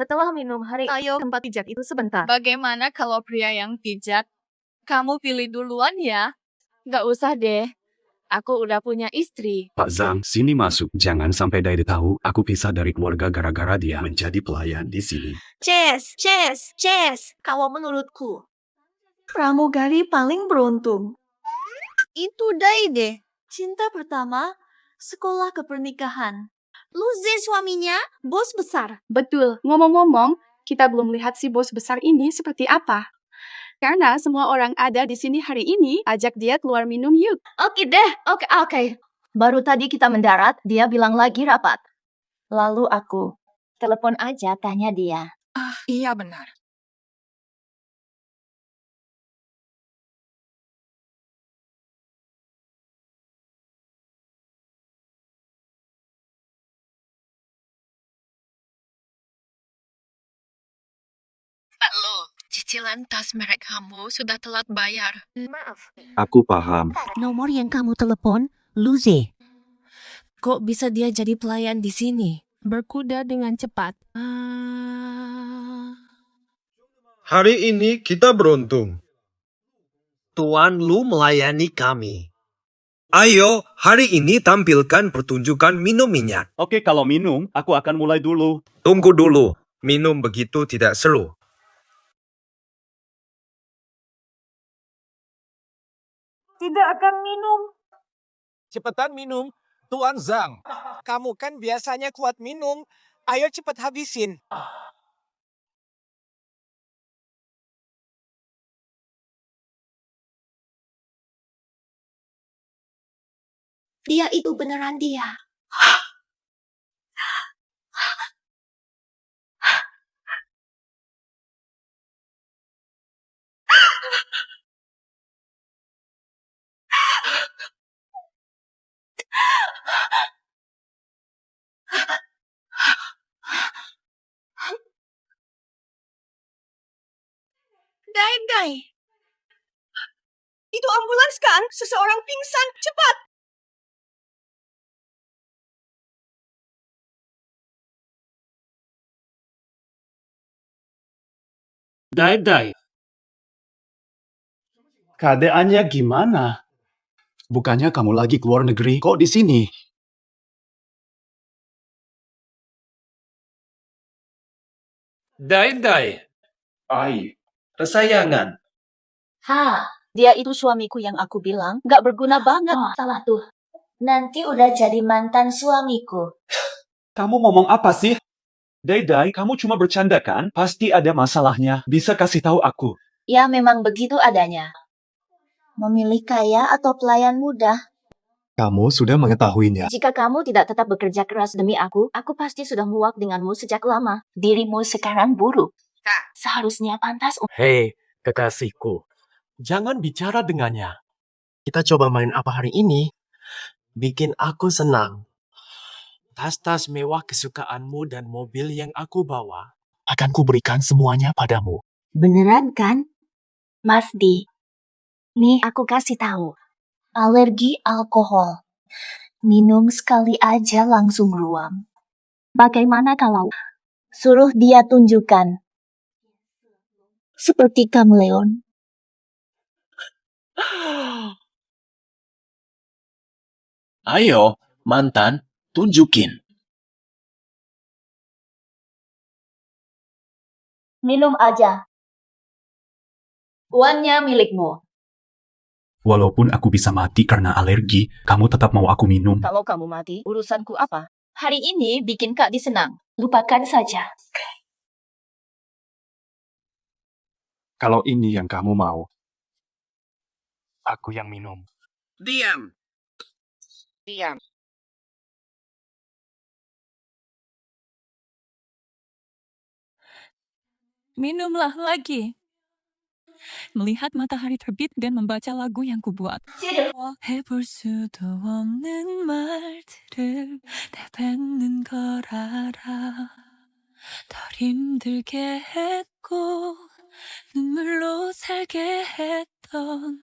Setelah minum ayo tempat pijat itu sebentar. Bagaimana kalau pria yang pijat? Kamu pilih duluan ya. Gak usah deh. Aku udah punya istri. Pak Zhang, sini masuk. Jangan sampai Dai tahu aku pisah dari keluarga gara-gara dia menjadi pelayan di sini. Chess. Kalau menurutku, pramugari paling beruntung. Itu Dai deh. Cinta pertama, sekolah kepernikahan. Luzi suaminya, bos besar. Betul. Ngomong-ngomong, kita belum lihat si bos besar ini seperti apa. Karena semua orang ada di sini hari ini, ajak dia keluar minum yuk. Oke deh, oke. Baru tadi kita mendarat, dia bilang lagi rapat. Lalu aku telepon aja tanya dia. Iya benar. Lalu, cicilan tas merek kamu sudah telat bayar. Maaf. Aku paham. Nomor yang kamu telepon, Luzi. Kok bisa dia jadi pelayan di sini? Berkuda dengan cepat. Hari ini kita beruntung. Tuan Lu melayani kami. Ayo, hari ini tampilkan pertunjukan minum minyak. Oke, kalau minum, aku akan mulai dulu. Tunggu dulu, minum begitu tidak seru. Tidak akan minum. Cepetan minum, Tuan Zhang. Kamu kan biasanya kuat minum. Ayo cepet habisin. Dia itu beneran dia. Dai. Itu ambulans kan? Seseorang pingsan. Cepat. Dai. Keadaannya gimana? Bukannya kamu lagi keluar negeri, kok di sini? Dai, Ai, kesayangan. Dia itu suamiku yang aku bilang gak berguna banget. Salah tuh. Nanti udah jadi mantan suamiku. kamu ngomong apa sih? Dai, kamu cuma bercanda kan? Pasti ada masalahnya. Bisa kasih tahu aku. Ya memang begitu adanya. Memilih kaya atau pelayan mudah. Kamu sudah mengetahuinya. Jika kamu tidak tetap bekerja keras demi aku pasti sudah muak denganmu sejak lama. Dirimu sekarang buruk. Seharusnya pantas. Hei, kekasihku. Jangan bicara dengannya. Kita coba main apa hari ini? Bikin aku senang. Tas-tas mewah kesukaanmu dan mobil yang aku bawa akan kuberikan semuanya padamu. Beneran kan? Mas Di. Nih aku kasih tahu. Alergi alkohol. Minum sekali aja langsung ruam. Bagaimana kalau suruh dia tunjukkan? Seperti kameleon. Ayo, mantan, tunjukin. Minum aja. Uangnya milikmu. Walaupun aku bisa mati karena alergi, kamu tetap mau aku minum. Kalau kamu mati, urusanku apa? Hari ini bikin Kak disenang. Lupakan saja. Kalau ini yang kamu mau, aku yang minum. Diam. Minumlah lagi. Melihat matahari terbit dan membaca lagu yang kubuat. 해볼 수도 없는 말들을 내뱉는 걸 알아. 덜 힘들게 했고 눈물로 살게 했던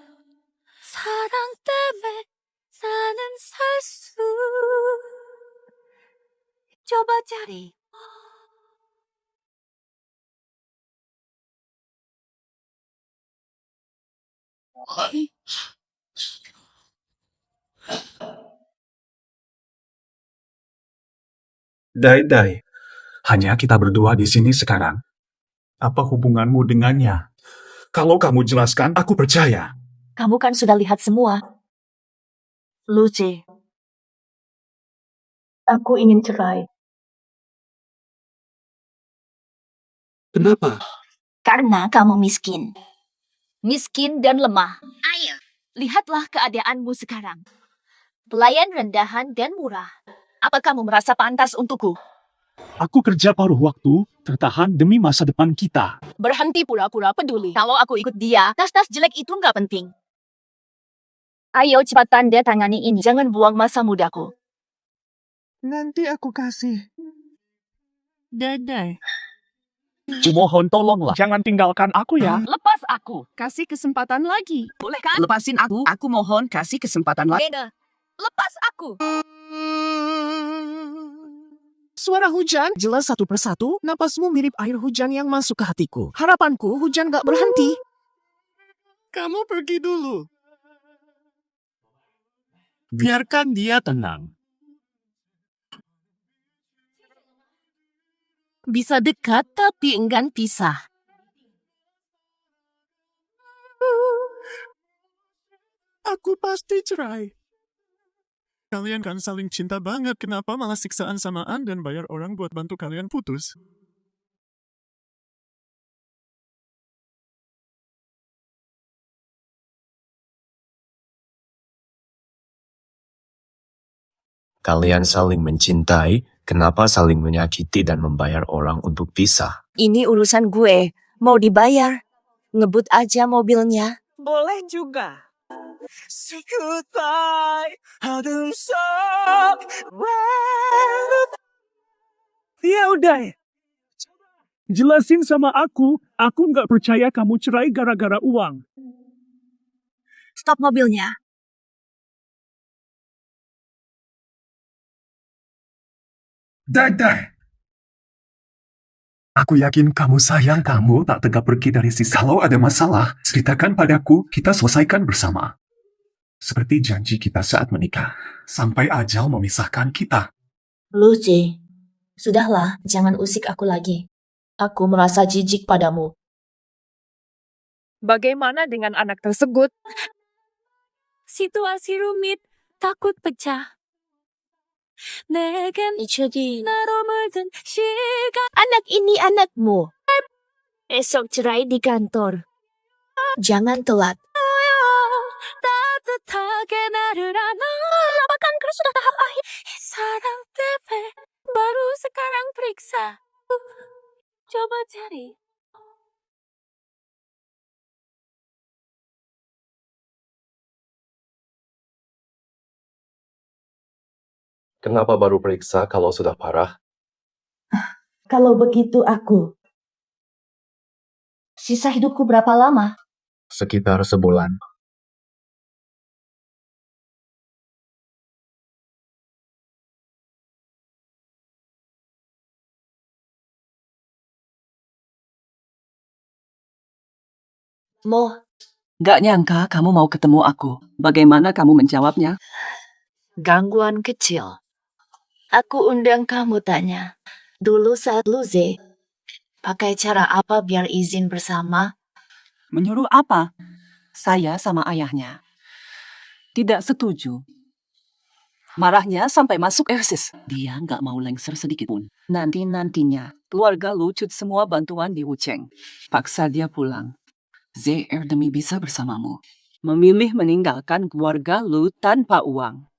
사랑 때문에 나는 살 수. coba cari Dai, hanya kita berdua di sini sekarang. Apa hubunganmu dengannya? Kalau kamu jelaskan, aku percaya. Kamu kan sudah lihat semua. Lucy, aku ingin cerai. Kenapa? Karena kamu miskin. Miskin dan lemah. Ayo, lihatlah keadaanmu sekarang. Pelayan rendahan dan murah. Apa kamu merasa pantas untukku? Aku kerja paruh waktu, tertahan demi masa depan kita. Berhenti pura-pura peduli. Kalau aku ikut dia, tas-tas jelek itu nggak penting. Ayo cepat tanda tangani ini. Jangan buang masa mudaku. Nanti aku kasih. Dadai. Kumohon tolonglah. Jangan tinggalkan aku ya. Lepas aku. Kasih kesempatan lagi. Boleh kan? Lepasin aku mohon kasih kesempatan lagi. Beda. Lepas aku. Suara hujan, jelas satu persatu, napasmu mirip air hujan yang masuk ke hatiku. Harapanku, hujan gak berhenti. Kamu pergi dulu. Biarkan dia tenang. Bisa dekat tapi enggan pisah. Aku pasti cerai. Kalian kan saling cinta banget, kenapa malah siksaan samaan dan bayar orang buat bantu kalian putus? Kalian saling mencintai, kenapa saling menyakiti dan membayar orang untuk pisah? Ini urusan gue. Mau dibayar. Ngebut aja mobilnya. Boleh juga. Ya udah. Jelasin sama aku nggak percaya kamu cerai gara-gara uang. Stop mobilnya. Dai. Aku yakin kamu sayang kamu tak tegak pergi dari sini. Kalau ada masalah, ceritakan padaku, kita selesaikan bersama. Seperti janji kita saat menikah, sampai ajal memisahkan kita. Lucy, sudahlah, jangan usik aku lagi. Aku merasa jijik padamu. Bagaimana dengan anak tersebut? Situasi rumit, takut pecah. Jadi, anak ini anakmu. Esok cerai di kantor. Jangan telat. Kenapa kanker sudah tahap akhir? Sarang TP baru sekarang periksa. Coba cari. Kenapa baru periksa kalau sudah parah? Kalau begitu aku. Sisa hidupku berapa lama? Sekitar sebulan. Mo, Gak nyangka kamu mau ketemu aku. Bagaimana kamu menjawabnya? gangguan kecil. Aku undang kamu tanya. Dulu saat Lucy, pakai cara apa biar izin bersama? Menyuruh apa? Saya sama ayahnya tidak setuju. Marahnya sampai masuk eksis. Dia nggak mau lengser sedikit pun. Nantinya, keluarga lucut semua bantuan di Wucheng. Paksa dia pulang. ZR demi bisa bersamamu. Memilih meninggalkan keluarga lu tanpa uang.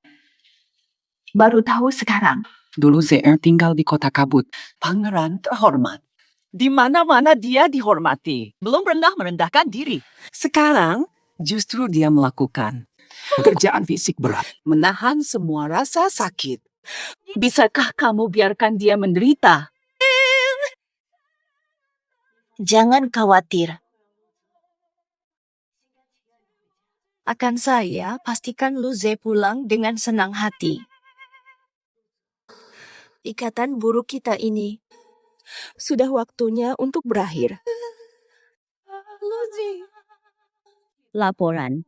Baru tahu sekarang. Dulu ZR tinggal di kota kabut. Pangeran terhormat. Di mana-mana dia dihormati. Belum pernah merendahkan diri. Sekarang justru dia melakukan pekerjaan fisik berat. Menahan semua rasa sakit. Bisakah kamu biarkan dia menderita? Jangan khawatir. Akan saya pastikan Lucy pulang dengan senang hati. Ikatan buruk kita ini sudah waktunya untuk berakhir. Laporan.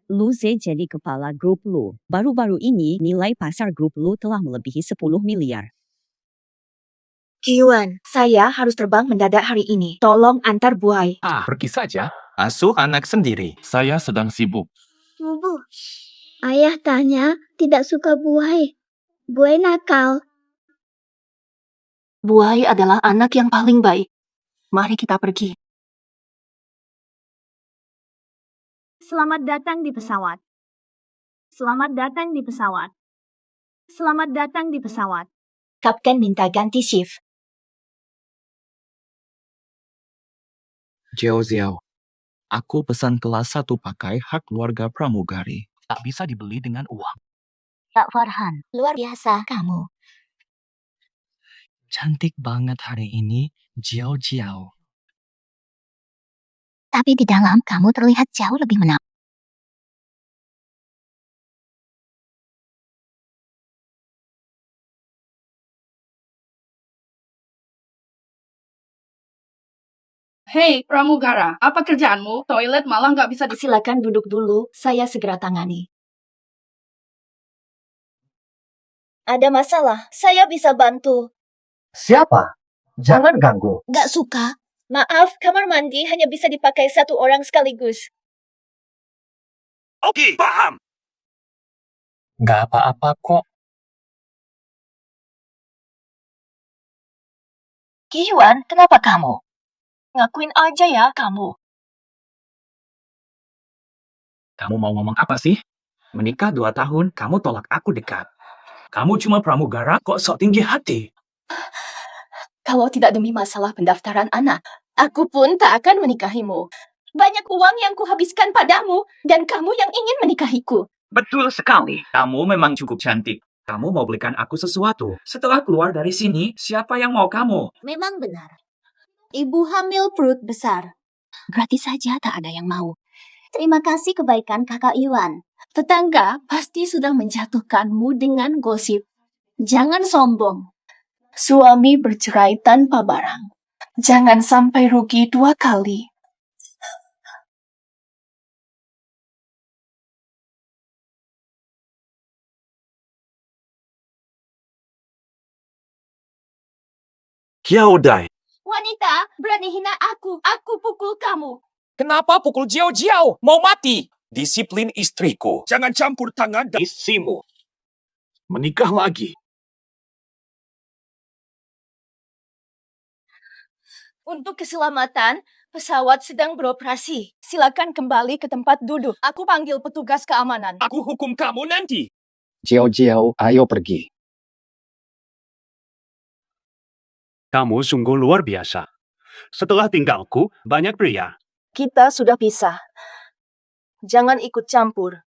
Lu jadi kepala grup lu. Baru-baru ini nilai pasar grup lu telah melebihi 10 miliar. Yuan, saya harus terbang mendadak hari ini. Tolong antar buai. Pergi saja. Asuh anak sendiri. Saya sedang sibuk. Bu, ayah tanya tidak suka buai. Buai nakal. Buai adalah anak yang paling baik. Mari kita pergi. Selamat datang di pesawat. Selamat datang di pesawat. Selamat datang di pesawat. Kapten minta ganti shift. Xiao, aku pesan kelas 1 pakai hak keluarga pramugari. Tak bisa dibeli dengan uang. Pak Farhan, luar biasa kamu. Cantik banget hari ini, Xiao. Tapi di dalam kamu terlihat jauh lebih menawan. Hei, pramugara, apa kerjaanmu? Toilet malah nggak bisa Silakan duduk dulu, saya segera tangani. Ada masalah, saya bisa bantu. Siapa? Jangan ganggu. Gak suka. Maaf, kamar mandi hanya bisa dipakai satu orang sekaligus. Oke, paham. Nggak apa-apa kok. Yuan, kenapa kamu? Ngakuin aja ya kamu. Kamu mau ngomong apa sih? Menikah 2 tahun, kamu tolak aku dekat. Kamu cuma pramugara kok sok tinggi hati. Kalau tidak demi masalah pendaftaran anak, aku pun tak akan menikahimu. Banyak uang yang kuhabiskan padamu, dan kamu yang ingin menikahiku. Betul sekali. Kamu memang cukup cantik. Kamu mau belikan aku sesuatu. Setelah keluar dari sini, siapa yang mau kamu? Memang benar. Ibu hamil perut besar. Gratis saja tak ada yang mau. Terima kasih kebaikan kakak Yuan. Tetangga pasti sudah menjatuhkanmu dengan gosip. Jangan sombong. Suami bercerai tanpa barang. Jangan sampai rugi 2 kali. Dai. Wanita, berani hina aku. Aku pukul kamu. Kenapa pukul Xiao? Mau mati? Disiplin istriku. Jangan campur tangan dan isimu. Menikah lagi. Untuk keselamatan, pesawat sedang beroperasi. Silakan kembali ke tempat duduk. Aku panggil petugas keamanan. Aku hukum kamu nanti. Xiao, ayo pergi. Kamu sungguh luar biasa. Setelah tinggalku, banyak pria. Kita sudah pisah. Jangan ikut campur.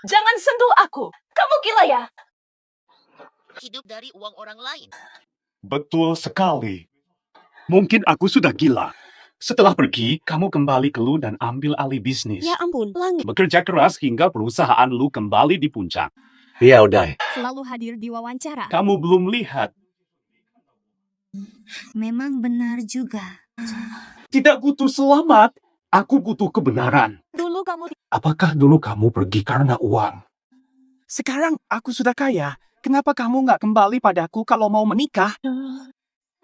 Jangan sentuh aku. Kamu gila ya? Hidup dari uang orang lain. Betul sekali. Mungkin aku sudah gila. Setelah pergi, kamu kembali ke Lu dan ambil alih bisnis. Ya ampun, langit. Bekerja keras hingga perusahaan Lu kembali di puncak. Dai. Selalu hadir di wawancara. Kamu belum lihat. Memang benar juga. Tidak butuh selamat. Aku butuh kebenaran. Dulu kamu... Apakah dulu kamu pergi karena uang? Sekarang aku sudah kaya. Kenapa kamu nggak kembali padaku kalau mau menikah?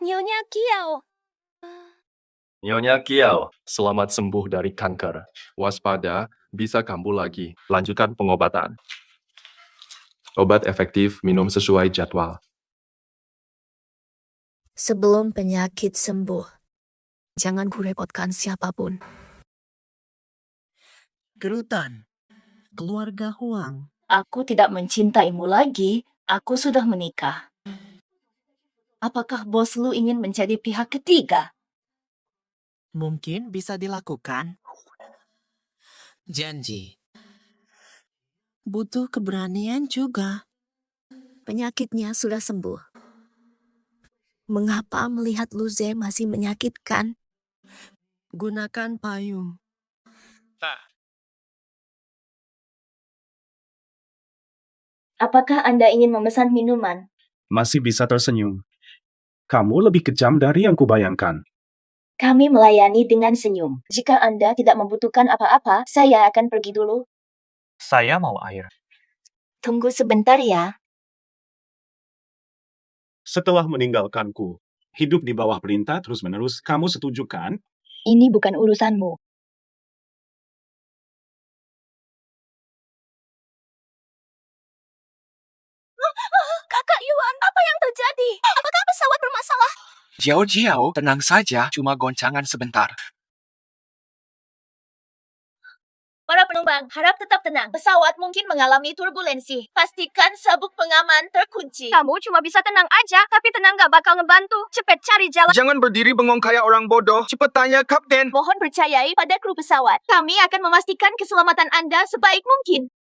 Nyonya Kiao. Nyonya Kiao, selamat sembuh dari kanker. Waspada, bisa kambuh lagi. Lanjutkan pengobatan. Obat efektif, minum sesuai jadwal. Sebelum penyakit sembuh, jangan kurepotkan siapapun. Gerutan. Keluarga Huang. Aku tidak mencintaimu lagi. Aku sudah menikah. Apakah bos lu ingin menjadi pihak ketiga? Mungkin bisa dilakukan. Janji. Butuh keberanian juga. Penyakitnya sudah sembuh. Mengapa melihat Luze masih menyakitkan? Gunakan payung. Apakah Anda ingin memesan minuman? Masih bisa tersenyum. Kamu lebih kejam dari yang kubayangkan. Kami melayani dengan senyum. Jika Anda tidak membutuhkan apa-apa, saya akan pergi dulu. Saya mau air. Tunggu sebentar ya. Setelah meninggalkanku, hidup di bawah perintah terus-menerus, kamu setuju kan? Ini bukan urusanmu. Kakak Yuan, apa yang terjadi? Apakah pesawat bermasalah? Jiao, tenang saja, cuma goncangan sebentar. Para penumpang, harap tetap tenang. Pesawat mungkin mengalami turbulensi. Pastikan sabuk pengaman terkunci. Kamu cuma bisa tenang aja, tapi tenang gak bakal ngebantu. Cepet cari jalan. Jangan berdiri bengong kayak orang bodoh. Cepat tanya kapten. Mohon percayai pada kru pesawat. Kami akan memastikan keselamatan Anda sebaik mungkin.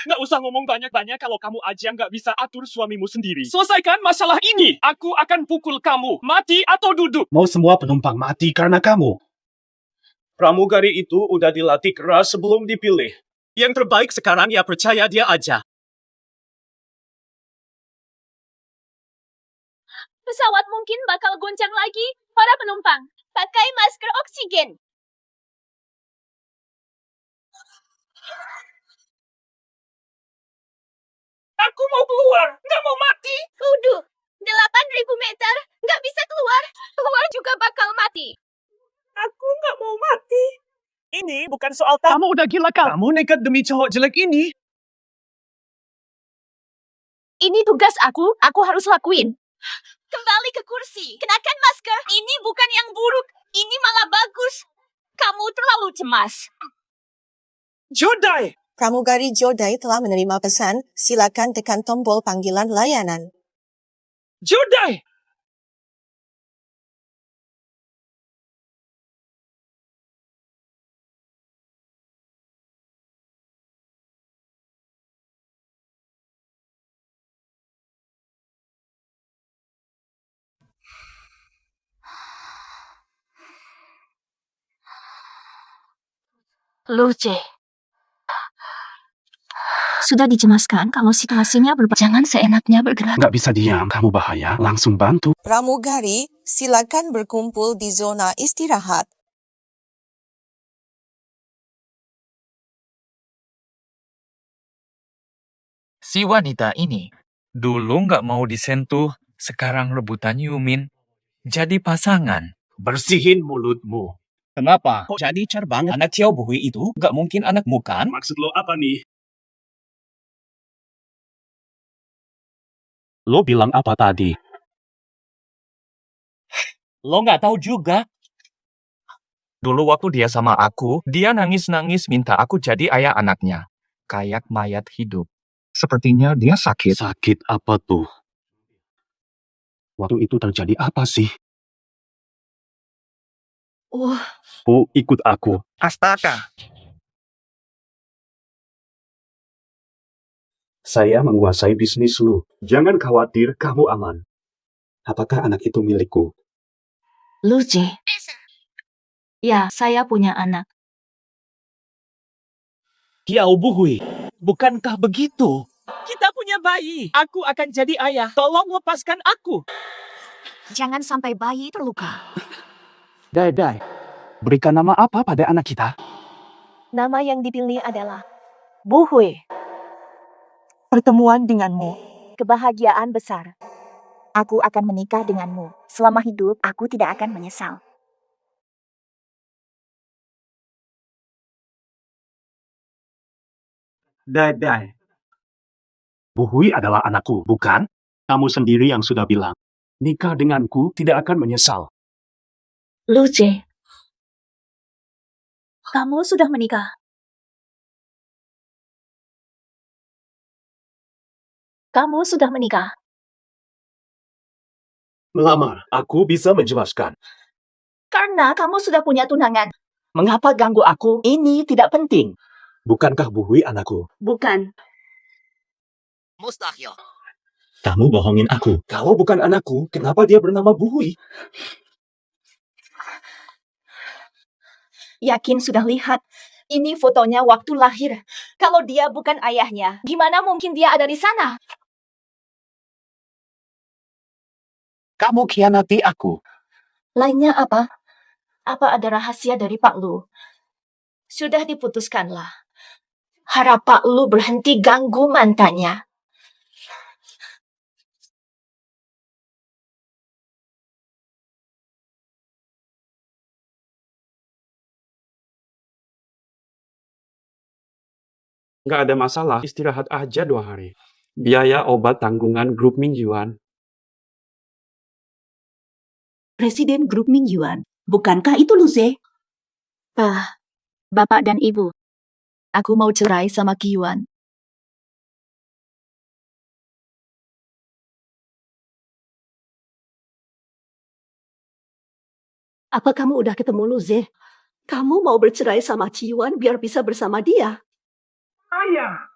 Nggak usah ngomong banyak-banyak kalau kamu aja nggak bisa atur suamimu sendiri. Selesaikan masalah ini. Aku akan pukul kamu. Mati atau duduk. Mau semua penumpang mati karena kamu. Pramugari itu udah dilatih keras sebelum dipilih. Yang terbaik sekarang ya percaya dia aja. Pesawat mungkin bakal goncang lagi. Para penumpang, pakai masker oksigen. Aku mau keluar. Nggak mau mati. Uduh, 8.000 meter. Nggak bisa keluar. Keluar juga bakal mati. Aku nggak mau mati. Ini bukan soal kamu udah gila kali. Kamu nekat demi cowok jelek ini. Ini tugas aku harus lakuin. Kembali ke kursi. Kenakan masker. Ini bukan yang buruk. Ini malah bagus. Kamu terlalu cemas. Jodai! Pramugari Jodai telah menerima pesan. Silakan tekan tombol panggilan layanan. Jodai! Luce. Sudah dicemaskan kalau situasinya jangan seenaknya bergerak. Nggak bisa diam, kamu bahaya. Langsung bantu. Pramugari, silakan berkumpul di zona istirahat. Si wanita ini dulu nggak mau disentuh, sekarang rebutan Yumin. Jadi pasangan. Bersihin mulutmu. Kenapa? Kok jadi car banget? Anak Xiao Buhui itu nggak mungkin anakmu kan? Maksud lo apa nih? Lo bilang apa tadi? Lo nggak tahu juga. Dulu waktu dia sama aku, dia nangis-nangis minta aku jadi ayah anaknya. Kayak mayat hidup. Sepertinya dia sakit. Sakit apa tuh? Waktu itu terjadi apa sih? Oh, ikut aku. Astaga. Saya menguasai bisnis lu. Jangan khawatir, kamu aman. Apakah anak itu milikku? Luce. Ya, saya punya anak. Xiao Buhui, bukankah begitu? Kita punya bayi. Aku akan jadi ayah. Tolong lepaskan aku. Jangan sampai bayi terluka. Dai, berikan nama apa pada anak kita? Nama yang dipilih adalah Buhui. Pertemuan denganmu. Kebahagiaan besar. Aku akan menikah denganmu. Selama hidup, aku tidak akan menyesal. Dai. Buhui adalah anakku, bukan? Kamu sendiri yang sudah bilang. Nikah denganku tidak akan menyesal. Luce. Kamu sudah menikah. Kamu sudah menikah. Melamar, aku bisa menjelaskan. Karena kamu sudah punya tunangan. Mengapa ganggu aku? Ini tidak penting. Bukankah Bu Hui anakku? Bukan. Mustahil. Kamu bohongin aku. Kalau bukan anakku, kenapa dia bernama Bu Hui? Yakin sudah lihat. Ini fotonya waktu lahir. Kalau dia bukan ayahnya, gimana mungkin dia ada di sana? Kamu khianati aku. Lainnya apa? Apa ada rahasia dari Pak Lu? Sudah diputuskanlah. Harap Pak Lu berhenti ganggu mantannya. Nggak ada masalah, istirahat aja 2 hari. Biaya obat tanggungan grup mingguan. Presiden grup mingguan. Bukankah itu Luze? Bapak dan Ibu. Aku mau cerai sama Kiyuan. Apa kamu udah ketemu Luze? Kamu mau bercerai sama Ciwan biar bisa bersama dia? Ayah.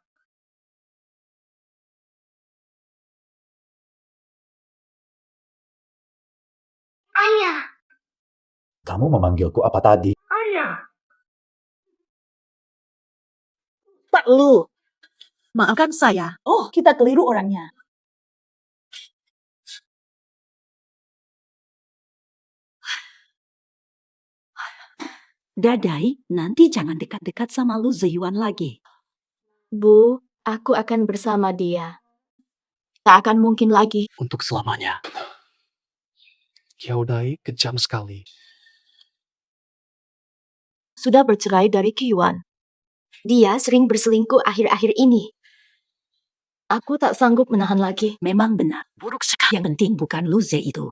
Ayah. Kamu memanggilku apa tadi? Ayah. Pak Lu, maafkan saya. Oh, kita keliru orangnya. Dadai, nanti jangan dekat-dekat sama Lu Zeyuan lagi. Bu, aku akan bersama dia. Tak akan mungkin lagi. Untuk selamanya. Kyaodai kejam sekali. Sudah bercerai dari Kiyuan. Dia sering berselingkuh akhir-akhir ini. Aku tak sanggup menahan lagi. Memang benar, buruk sekali. Yang penting bukan Luze itu.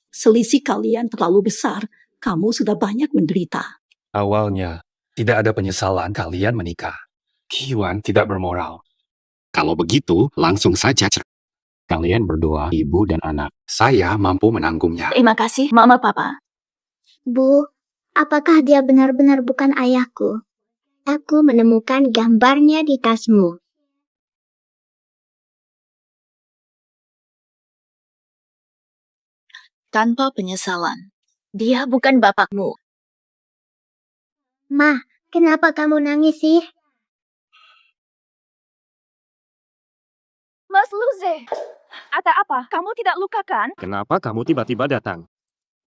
Selisih kalian terlalu besar. Kamu sudah banyak menderita. Awalnya, tidak ada penyesalan kalian menikah. Kiyuan tidak bermoral. Kalau begitu, langsung saja cerai. Kalian berdua, ibu dan anak. Saya mampu menanggungnya. Terima kasih, Mama Papa. Bu, apakah dia benar-benar bukan ayahku? Aku menemukan gambarnya di tasmu. Tanpa penyesalan. Dia bukan bapakmu. Ma, kenapa kamu nangis sih? Mas Luze, ada apa? Kamu tidak luka kan? Kenapa kamu tiba-tiba datang?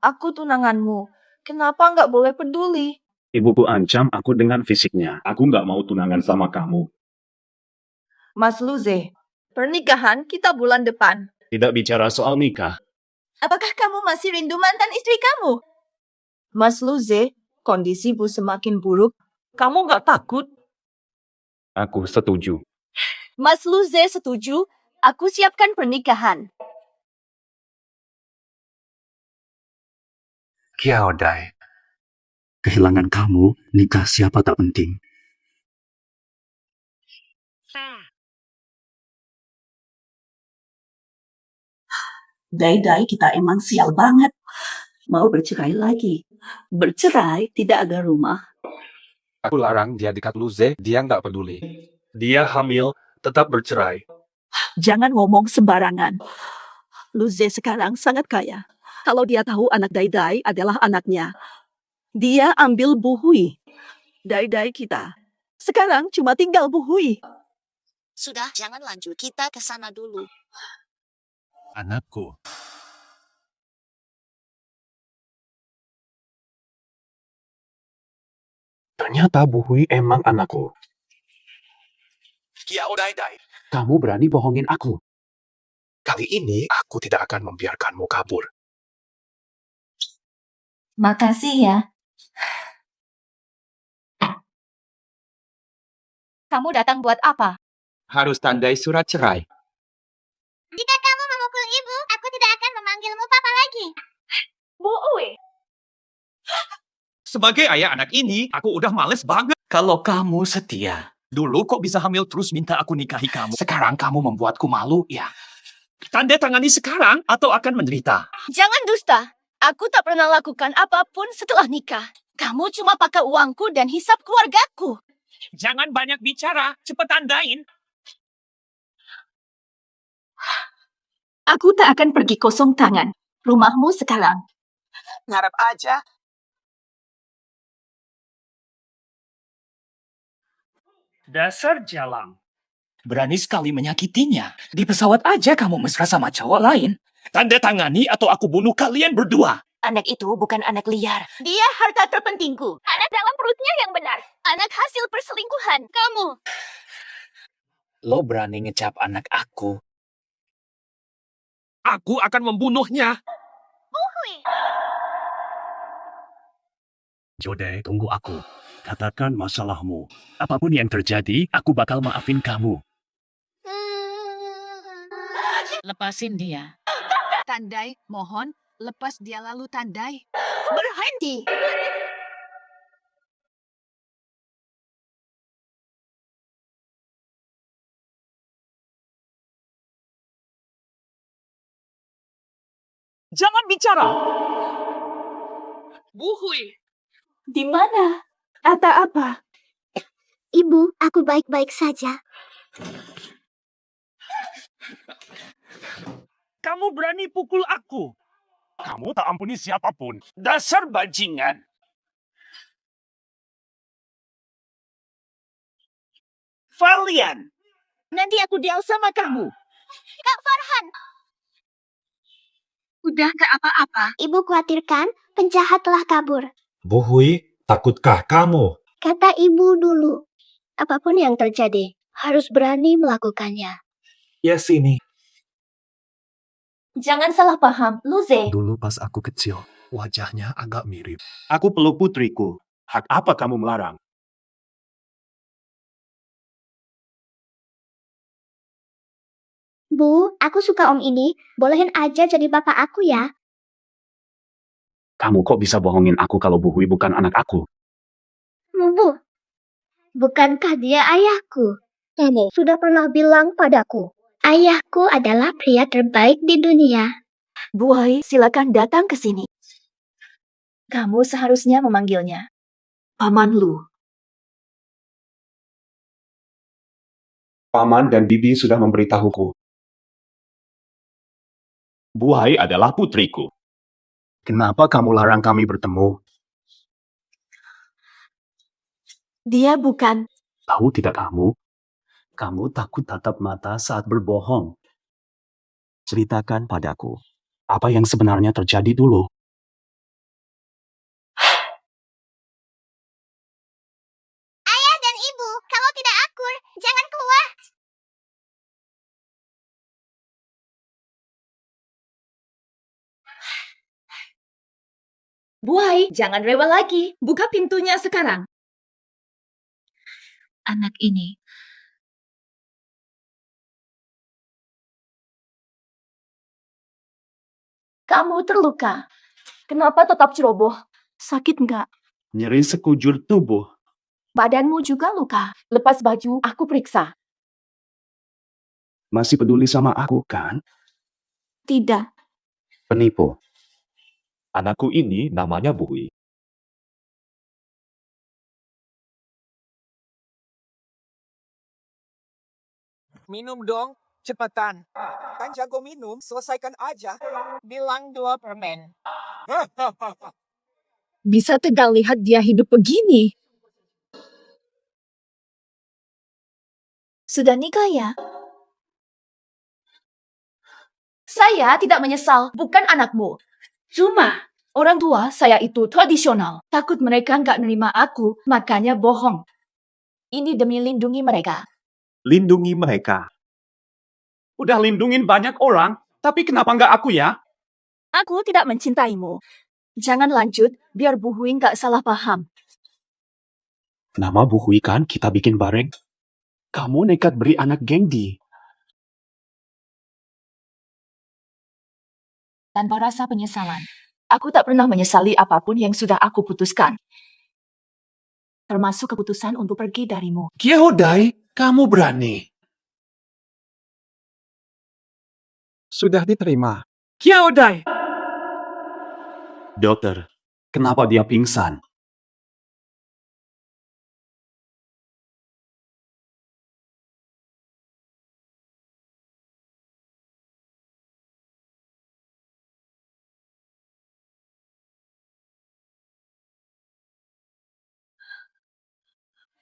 Aku tunanganmu. Kenapa nggak boleh peduli? Ibuku ancam aku dengan fisiknya. Aku nggak mau tunangan sama kamu. Mas Luze, pernikahan kita bulan depan. Tidak bicara soal nikah. Apakah kamu masih rindu mantan istri kamu? Mas Luze, kondisimu semakin buruk. Kamu nggak takut? Aku setuju. Mas Luze setuju. Aku siapkan pernikahan. Kyaodai. Kehilangan kamu, nikah siapa tak penting. Dai-dai kita emang sial banget. Mau bercerai lagi. Bercerai tidak ada rumah. Aku larang dia dekat Luze, dia nggak peduli. Dia hamil, tetap bercerai. Jangan ngomong sembarangan. Luze sekarang sangat kaya. Kalau dia tahu anak Dai-dai adalah anaknya, dia ambil Bu Hui. Dai-dai kita. Sekarang cuma tinggal Bu Hui. Sudah, jangan lanjut. Kita ke sana dulu. Anakku. Ternyata Bu Hui emang anakku. Kyaodai, Kamu berani bohongin aku. kali ini aku tidak akan membiarkanmu kabur. Makasih ya. Kamu datang buat apa? Harus tandai surat cerai. Jika kamu memukul ibu, aku tidak akan memanggilmu papa lagi. Bu Uwe. Sebagai ayah anak ini, aku udah males banget. Kalau kamu setia, Dulu kok bisa hamil terus minta aku nikahi kamu. sekarang kamu membuatku malu, ya. Tanda tangani sekarang atau akan menderita. Jangan dusta. Aku tak pernah lakukan apapun setelah nikah. Kamu cuma pakai uangku dan hisap keluargaku. Jangan banyak bicara, cepat tandain. Aku tak akan pergi kosong tangan. Rumahmu sekarang. Ngarep aja. Dasar jalang. Berani sekali menyakitinya. Di pesawat aja kamu mesra sama cowok lain. Tanda tangani atau aku bunuh kalian berdua. Anak itu bukan anak liar. Dia harta terpentingku. Anak dalam perutnya yang benar. Anak hasil perselingkuhan. Kamu. Lo berani ngecap anak aku. Aku akan membunuhnya. Buhui. Jode, tunggu aku. Katakan masalahmu. Apapun yang terjadi, aku bakal maafin kamu. Lepasin dia. Tandai, mohon, lepas dia lalu Tandai. Berhenti. Jangan bicara. Buhui. Di mana? Ada apa? Ibu, aku baik-baik saja. Kamu berani pukul aku. Kamu tak ampuni siapapun. Dasar bajingan. Valian. Nanti aku deal sama kamu. Kak Farhan. Udah gak apa-apa. Ibu khawatirkan penjahat telah kabur. Buhui, takutkah kamu? Kata ibu dulu. Apapun yang terjadi, harus berani melakukannya. Ya sini. Jangan salah paham, Luze. Dulu pas aku kecil, wajahnya agak mirip. Aku peluk putriku. Hak apa kamu melarang? Bu, aku suka om ini. Bolehin aja jadi bapak aku ya. Kamu kok bisa bohongin aku kalau Buhui bukan anak aku? Bu, bukankah dia ayahku? Kamu sudah pernah bilang padaku, ayahku adalah pria terbaik di dunia. Buai, silakan datang ke sini. Kamu seharusnya memanggilnya Paman Lu. Paman dan bibi sudah memberitahuku. Buhai adalah putriku. Kenapa kamu larang kami bertemu? Dia bukan. Tahu tidak kamu? Kamu takut tatap mata saat berbohong. Ceritakan padaku, apa yang sebenarnya terjadi dulu? Ayah dan ibu, kalau tidak akur, jangan keluar. Buai, jangan rewel lagi. Buka pintunya sekarang. Anak ini. Kamu terluka. Kenapa tetap ceroboh? Sakit enggak? Nyeri sekujur tubuh. Badanmu juga luka. Lepas baju, aku periksa. Masih peduli sama aku, kan? Tidak. Penipu. Anakku ini namanya Buhui. Minum dong, cepetan. Kan jago minum, selesaikan aja. Bilang 2 permen. Bisa tegang lihat dia hidup begini. Sudah nikah ya? Saya tidak menyesal, bukan anakmu. Cuma, orang tua saya itu tradisional. Takut mereka nggak nerima aku, makanya bohong. Ini demi lindungi mereka. Lindungi mereka. Udah lindungin banyak orang, tapi kenapa nggak aku ya? Aku tidak mencintaimu. Jangan lanjut, biar Bu Hui nggak salah paham. Nama Buhui kan kita bikin bareng. Kamu nekat beri anak Gengdi. Tanpa rasa penyesalan. Aku tak pernah menyesali apapun yang sudah aku putuskan. Termasuk keputusan untuk pergi darimu. Kyaodai, kamu berani. Sudah diterima. Kyaodai. Dokter, kenapa dia pingsan?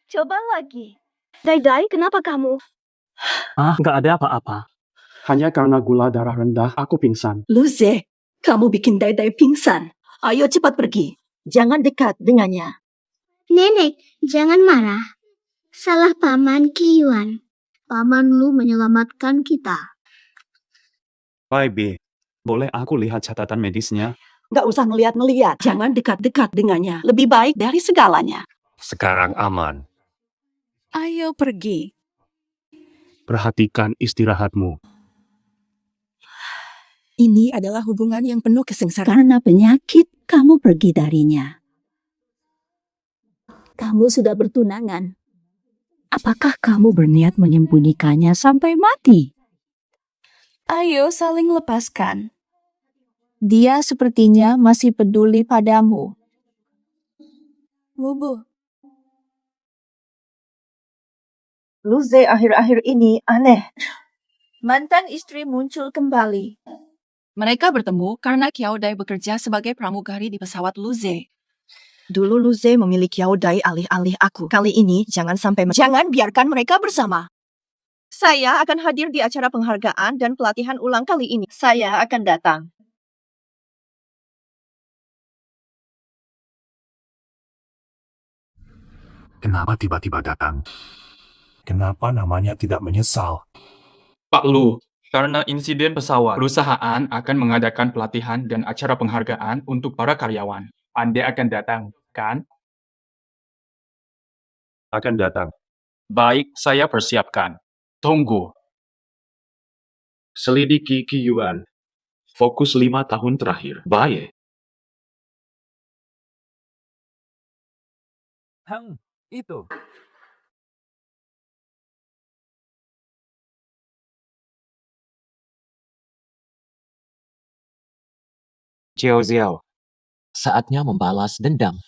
Coba lagi. Dai, kenapa kamu? Nggak ada apa-apa. Hanya karena gula darah rendah, aku pingsan. Luze, kamu bikin Dai pingsan. Ayo cepat pergi. Jangan dekat dengannya. Nenek, jangan marah. Salah Paman Kiyuan. Paman Lu menyelamatkan kita. Baby, boleh aku lihat catatan medisnya? Nggak usah ngeliat-ngeliat. Jangan dekat-dekat dengannya. Lebih baik dari segalanya. Sekarang aman. Ayo pergi. Perhatikan istirahatmu. Ini adalah hubungan yang penuh kesengsaraan. Karena penyakit, kamu pergi darinya. Kamu sudah bertunangan. Apakah kamu berniat menyembunyikannya sampai mati? Ayo saling lepaskan. Dia sepertinya masih peduli padamu. Mubu. Luze akhir-akhir ini aneh. Mantan istri muncul kembali. Mereka bertemu karena Qiaodai bekerja sebagai pramugari di pesawat Luze. Dulu Luze memilih Qiaodai alih-alih aku. Kali ini jangan biarkan mereka bersama. Saya akan hadir di acara penghargaan dan pelatihan ulang kali ini. Saya akan datang. Kenapa tiba-tiba datang? Kenapa namanya tidak menyesal? Pak Lu, karena insiden pesawat, perusahaan akan mengadakan pelatihan dan acara penghargaan untuk para karyawan. Anda akan datang, kan? Akan datang. Baik, saya persiapkan. Tunggu. Selidiki Kiyuan. Fokus 5 tahun terakhir. Baik. Itu. Xiao Xiao, saatnya membalas dendam.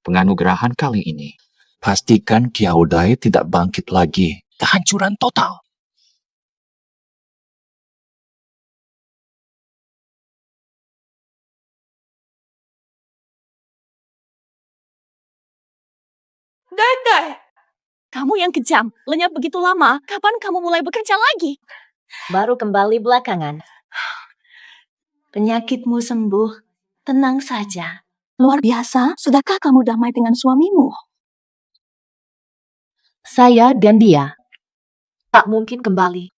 Penganugerahan kali ini, pastikan Qiaodai tidak bangkit lagi. Kehancuran total. Dai, kamu yang kejam. Lenyap begitu lama. Kapan kamu mulai bekerja lagi? Baru kembali belakangan. Penyakitmu sembuh. Tenang saja. Luar biasa. Sudahkah kamu damai dengan suamimu? Saya dan dia tak mungkin kembali.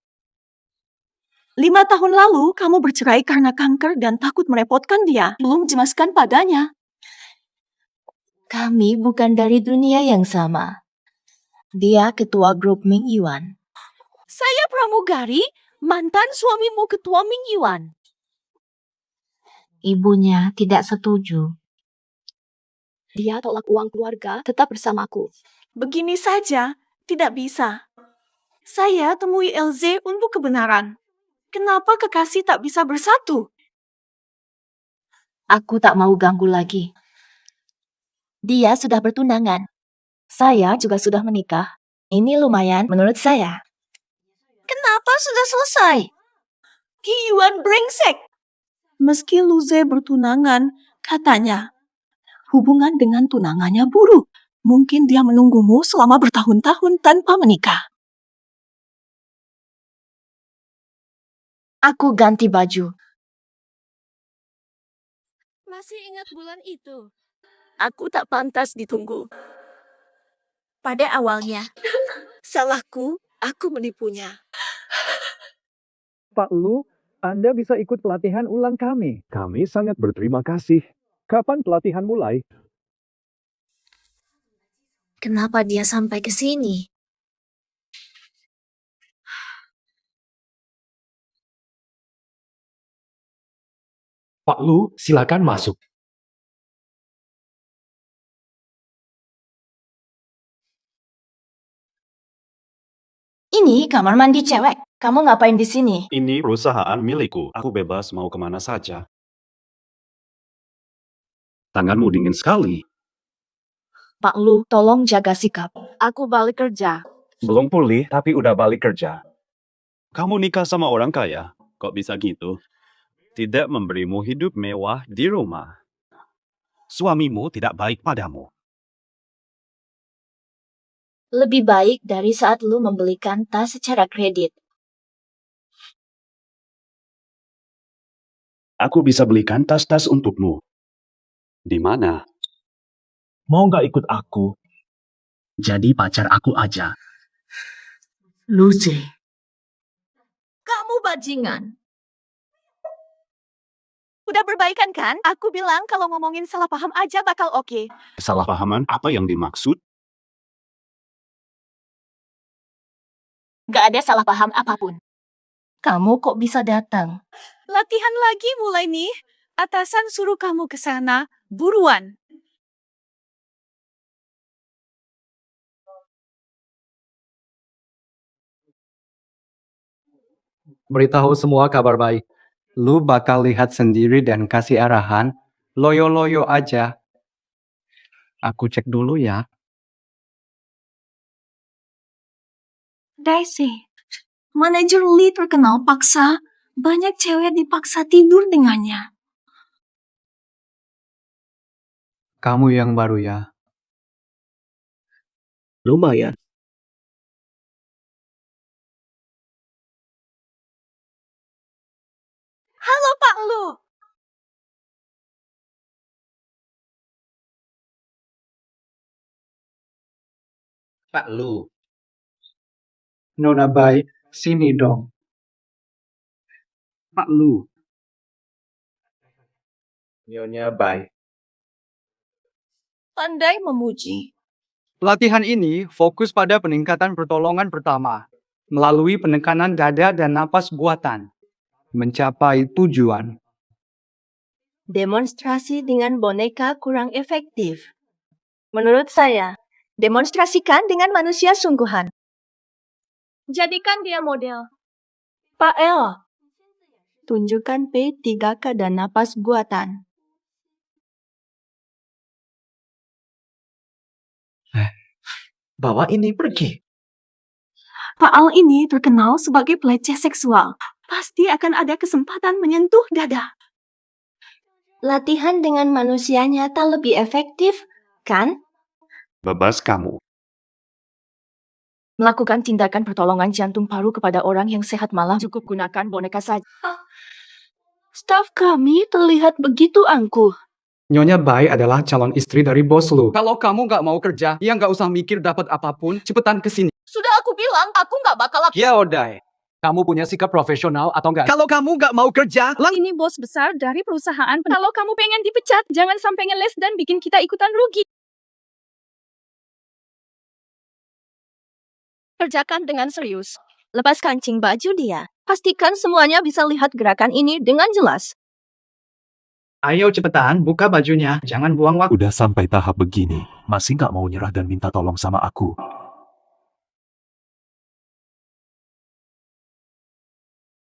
5 tahun lalu, kamu bercerai karena kanker dan takut merepotkan dia. Belum jelaskan padanya. Kami bukan dari dunia yang sama. Dia ketua grup Ming Yuan. Saya pramugari, mantan suamimu ketua Ming Yuan. Ibunya tidak setuju. Dia tolak uang keluarga tetap bersamaku. Begini saja, tidak bisa. Saya temui LZ untuk kebenaran. Kenapa kekasih tak bisa bersatu? Aku tak mau ganggu lagi. Dia sudah bertunangan. Saya juga sudah menikah. Ini lumayan menurut saya. Kenapa sudah selesai? Kiyuan brengsek. Meski Luze bertunangan, katanya, hubungan dengan tunangannya buruk. Mungkin dia menunggumu selama bertahun-tahun tanpa menikah. Aku ganti baju. Masih ingat bulan itu? Aku tak pantas ditunggu. Pada awalnya. Salahku, aku menipunya. Pak Lu, Anda bisa ikut pelatihan ulang kami. Kami sangat berterima kasih. Kapan pelatihan mulai? Kenapa dia sampai ke sini? Pak Lu, silakan masuk. Ini kamar mandi cewek. Kamu ngapain di sini? Ini perusahaan milikku. Aku bebas mau kemana saja. Tanganmu dingin sekali. Pak Lu, tolong jaga sikap. Aku balik kerja. Belum pulih, tapi udah balik kerja. Kamu nikah sama orang kaya? Kok bisa gitu? Tidak memberimu hidup mewah di rumah. Suamimu tidak baik padamu. Lebih baik dari saat lu membelikan tas secara kredit. Aku bisa belikan tas-tas untukmu. Di mana? Mau nggak ikut aku? Jadi pacar aku aja. Lucy. Kamu bajingan. Udah berbaikan kan? Aku bilang kalau ngomongin salah paham aja bakal oke. Kesalahpahaman apa yang dimaksud? Gak ada salah paham apapun. Kamu kok bisa datang? Latihan lagi mulai nih. Atasan suruh kamu ke sana. Buruan. Beritahu semua kabar baik. Lu bakal lihat sendiri dan kasih arahan. Loyo-loyo aja. Aku cek dulu ya. Daisy, manajer Lee terkenal paksa. Banyak cewek dipaksa tidur dengannya. Kamu yang baru ya. Lumayan. Halo Pak Lu. Pak Lu. Nona Bai, sini dong. Pak Lu. Nyonya Bai. Pandai memuji. Latihan ini fokus pada peningkatan pertolongan pertama. Melalui penekanan dada dan napas buatan. Mencapai tujuan. Demonstrasi dengan boneka kurang efektif. Menurut saya, demonstrasikan dengan manusia sungguhan. Jadikan dia model. Pak El, tunjukkan P3K dan napas buatan. Bawa ini pergi. Pak Al ini terkenal sebagai peleceh seksual. Pasti akan ada kesempatan menyentuh dada. Latihan dengan manusia nyata lebih efektif, kan? Bebas kamu. Melakukan tindakan pertolongan jantung paru kepada orang yang sehat malah cukup gunakan boneka saja. Staf kami terlihat begitu angkuh. Nyonya Bai adalah calon istri dari bos lu. Kalau kamu nggak mau kerja, ya nggak usah mikir dapat apapun, cepetan kesini. Sudah aku bilang, aku nggak bakal Yaodai, kamu punya sikap profesional atau enggak? Kalau kamu nggak mau kerja, Ini bos besar dari perusahaan. Kalau kamu pengen dipecat, jangan sampai ngeles dan bikin kita ikutan rugi. Kerjakan dengan serius. Lepas kancing baju dia. Pastikan semuanya bisa lihat gerakan ini dengan jelas. Ayo cepetan, buka bajunya. Jangan buang waktu. Udah sampai tahap begini, masih nggak mau nyerah dan minta tolong sama aku.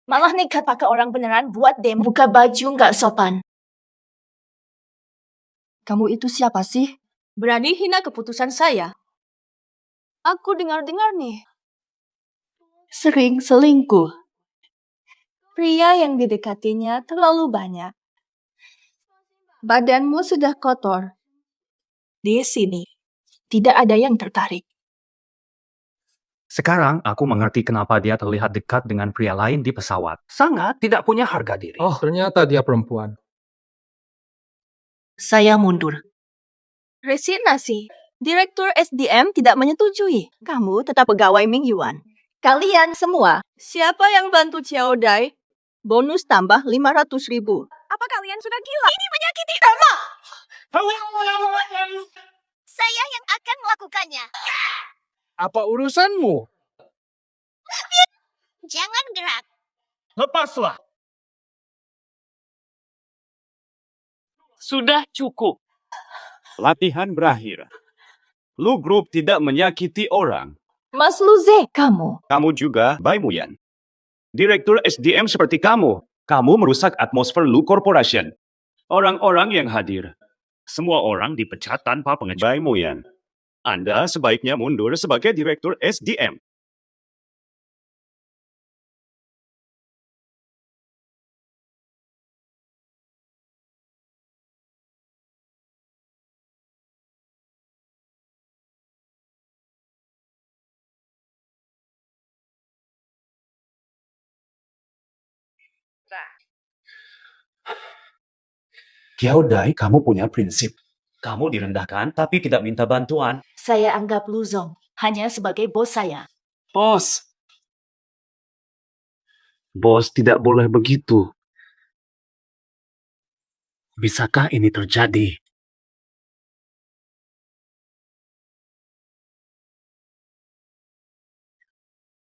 Malah nekat pakai orang beneran buat demo. Buka baju nggak sopan. Kamu itu siapa sih? Berani hina keputusan saya. Aku dengar-dengar nih. Sering selingkuh. Pria yang didekatinya terlalu banyak. Badanmu sudah kotor. Di sini, tidak ada yang tertarik. Sekarang aku mengerti kenapa dia terlihat dekat dengan pria lain di pesawat. Sangat tidak punya harga diri. Oh, ternyata dia perempuan. Saya mundur. Resignasi. Direktur SDM tidak menyetujui. Kamu tetap pegawai Ming Yuan. Kalian semua, siapa yang bantu Xiao Dai? Bonus tambah 500.000. Apa kalian sudah gila? Ini menyakiti Emma! Saya yang akan melakukannya. Apa urusanmu? Jangan gerak. Lepaslah. Sudah cukup. Latihan berakhir. Lu grup tidak menyakiti orang. Mas Luze, kamu. Kamu juga, Bai Muyan. Direktur SDM seperti kamu. Kamu merusak atmosfer Lu Corporation. Orang-orang yang hadir. Semua orang dipecat tanpa pengecualian. Bai Muyan. Anda sebaiknya mundur sebagai direktur SDM. Kiaodai, kamu punya prinsip. Kamu direndahkan tapi tidak minta bantuan. Saya anggap Lu Zong hanya sebagai bos saya. Bos. Bos tidak boleh begitu. Bisakah ini terjadi?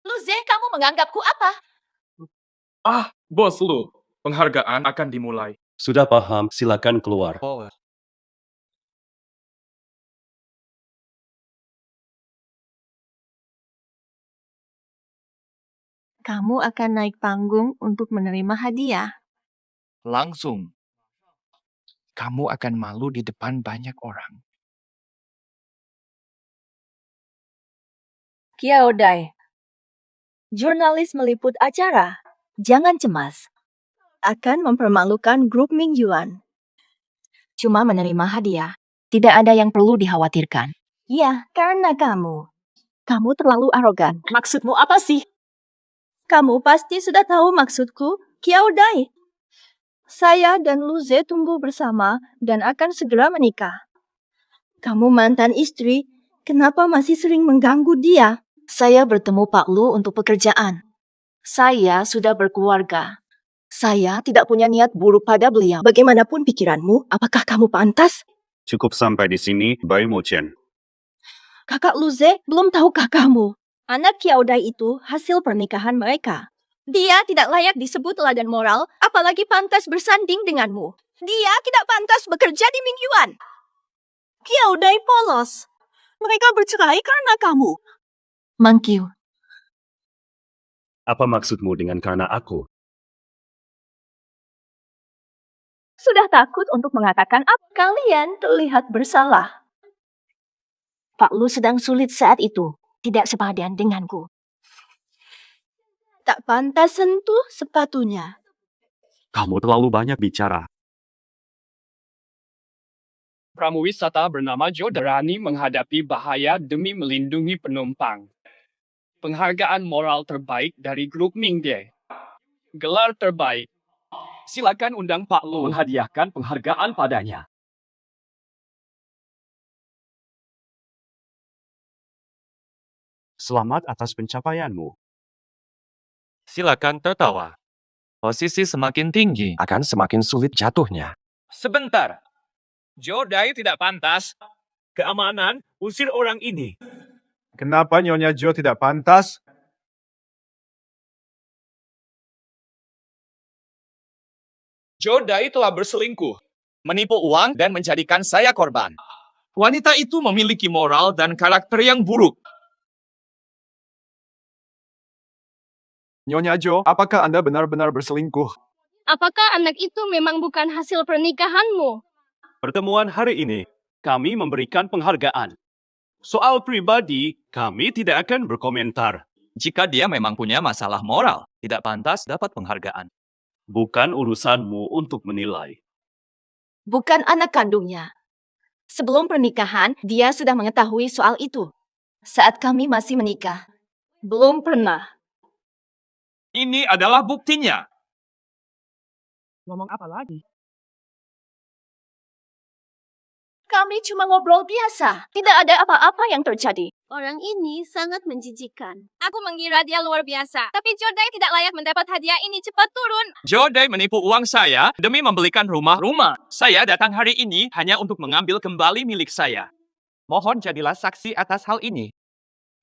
Lu Ze, kamu menganggapku apa? Bos Lu, penghargaan akan dimulai. Sudah paham, silakan keluar. Kamu akan naik panggung untuk menerima hadiah. Langsung. Kamu akan malu di depan banyak orang. Kiaodai, jurnalis meliput acara. Jangan cemas. Akan mempermalukan grup Ming Yuan. Cuma menerima hadiah. Tidak ada yang perlu dikhawatirkan. Ya, karena kamu. Kamu terlalu arogan. Maksudmu apa sih? Kamu pasti sudah tahu maksudku, Kiaodai. Saya dan Lu Ze tumbuh bersama dan akan segera menikah. Kamu mantan istri, kenapa masih sering mengganggu dia? Saya bertemu Pak Lu untuk pekerjaan. Saya sudah berkeluarga. Saya tidak punya niat buruk pada beliau. Bagaimanapun pikiranmu, apakah kamu pantas? Cukup sampai di sini, Bai Mo Chen. Kakak Lu Ze, belum tahukah kamu? Anak Kiaodai itu hasil pernikahan mereka. Dia tidak layak disebut teladan moral, apalagi pantas bersanding denganmu. Dia tidak pantas bekerja di Ming Yuan. Kiaodai polos. Mereka bercerai karena kamu. Mangkiu. Apa maksudmu dengan karena aku? Sudah takut untuk mengatakan apa? Kalian terlihat bersalah. Pak Lu sedang sulit saat itu. Tidak sepadan denganku. Tak pantas sentuh sepatunya. Kamu terlalu banyak bicara. Pramuwisata bernama Joe berani menghadapi bahaya demi melindungi penumpang. Penghargaan moral terbaik dari grup Mingde. Gelar terbaik. Silakan undang Pak Lu menghadiahkan penghargaan padanya. Selamat atas pencapaianmu. Silakan tertawa. Posisi semakin tinggi akan semakin sulit jatuhnya. Sebentar. Jodai tidak pantas. Keamanan, usir orang ini. Kenapa Nyonya Jo tidak pantas? Jodai telah berselingkuh, menipu uang dan menjadikan saya korban. Wanita itu memiliki moral dan karakter yang buruk. Nyonya Jo, apakah Anda benar-benar berselingkuh? Apakah anak itu memang bukan hasil pernikahanmu? Pertemuan hari ini, kami memberikan penghargaan. Soal pribadi, kami tidak akan berkomentar. Jika dia memang punya masalah moral, tidak pantas dapat penghargaan. Bukan urusanmu untuk menilai. Bukan anak kandungnya. Sebelum pernikahan, dia sudah mengetahui soal itu. Saat kami masih menikah. Belum pernah. Ini adalah buktinya. Ngomong apa lagi? Kami cuma ngobrol biasa. Tidak ada apa-apa yang terjadi. Orang ini sangat menjijikan. Aku mengira dia luar biasa. Tapi Jodai tidak layak mendapat hadiah ini. Cepat turun. Jodai menipu uang saya demi membelikan rumah. Saya datang hari ini hanya untuk mengambil kembali milik saya. Mohon jadilah saksi atas hal ini.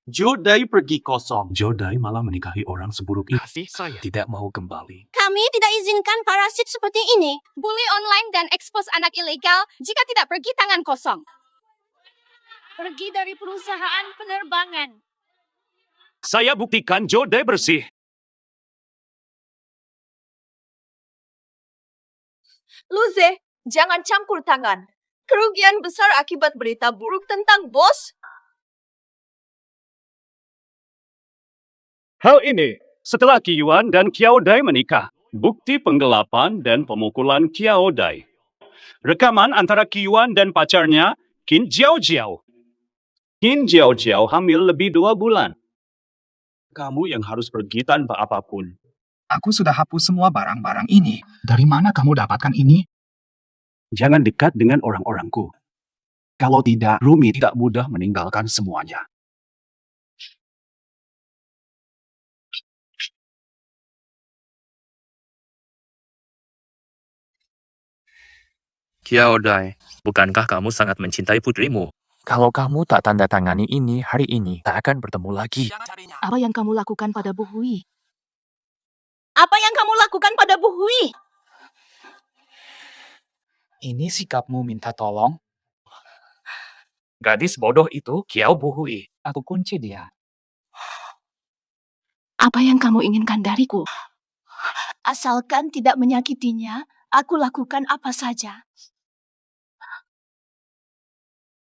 Jodai pergi kosong. Jodai malah menikahi orang seburuk itu. Kasih saya. Tidak mau kembali. Kami tidak izinkan parasit seperti ini. Bully online dan ekspos anak ilegal jika tidak pergi tangan kosong. Pergi dari perusahaan penerbangan. Saya buktikan Jodai bersih. Lu Ze, jangan campur tangan. Kerugian besar akibat berita buruk tentang bos. Hal ini, setelah Qiyuan dan Kiaodai menikah, bukti penggelapan dan pemukulan Kiaodai. Rekaman antara Qiyuan dan pacarnya, Qin Jiaojiao. Qin Jiaojiao hamil lebih 2 bulan. Kamu yang harus pergi tanpa apapun. Aku sudah hapus semua barang-barang ini. Dari mana kamu dapatkan ini? Jangan dekat dengan orang-orangku. Kalau tidak, Rumi tidak mudah meninggalkan semuanya. Kyaodai, bukankah kamu sangat mencintai putrimu? Kalau kamu tak tanda tangani ini hari ini, tak akan bertemu lagi. Apa yang kamu lakukan pada Bu Hui? Apa yang kamu lakukan pada Bu Hui? Ini sikapmu minta tolong? Gadis bodoh itu Kiao Bu Hui. Aku kunci dia. Apa yang kamu inginkan dariku? Asalkan tidak menyakitinya, aku lakukan apa saja.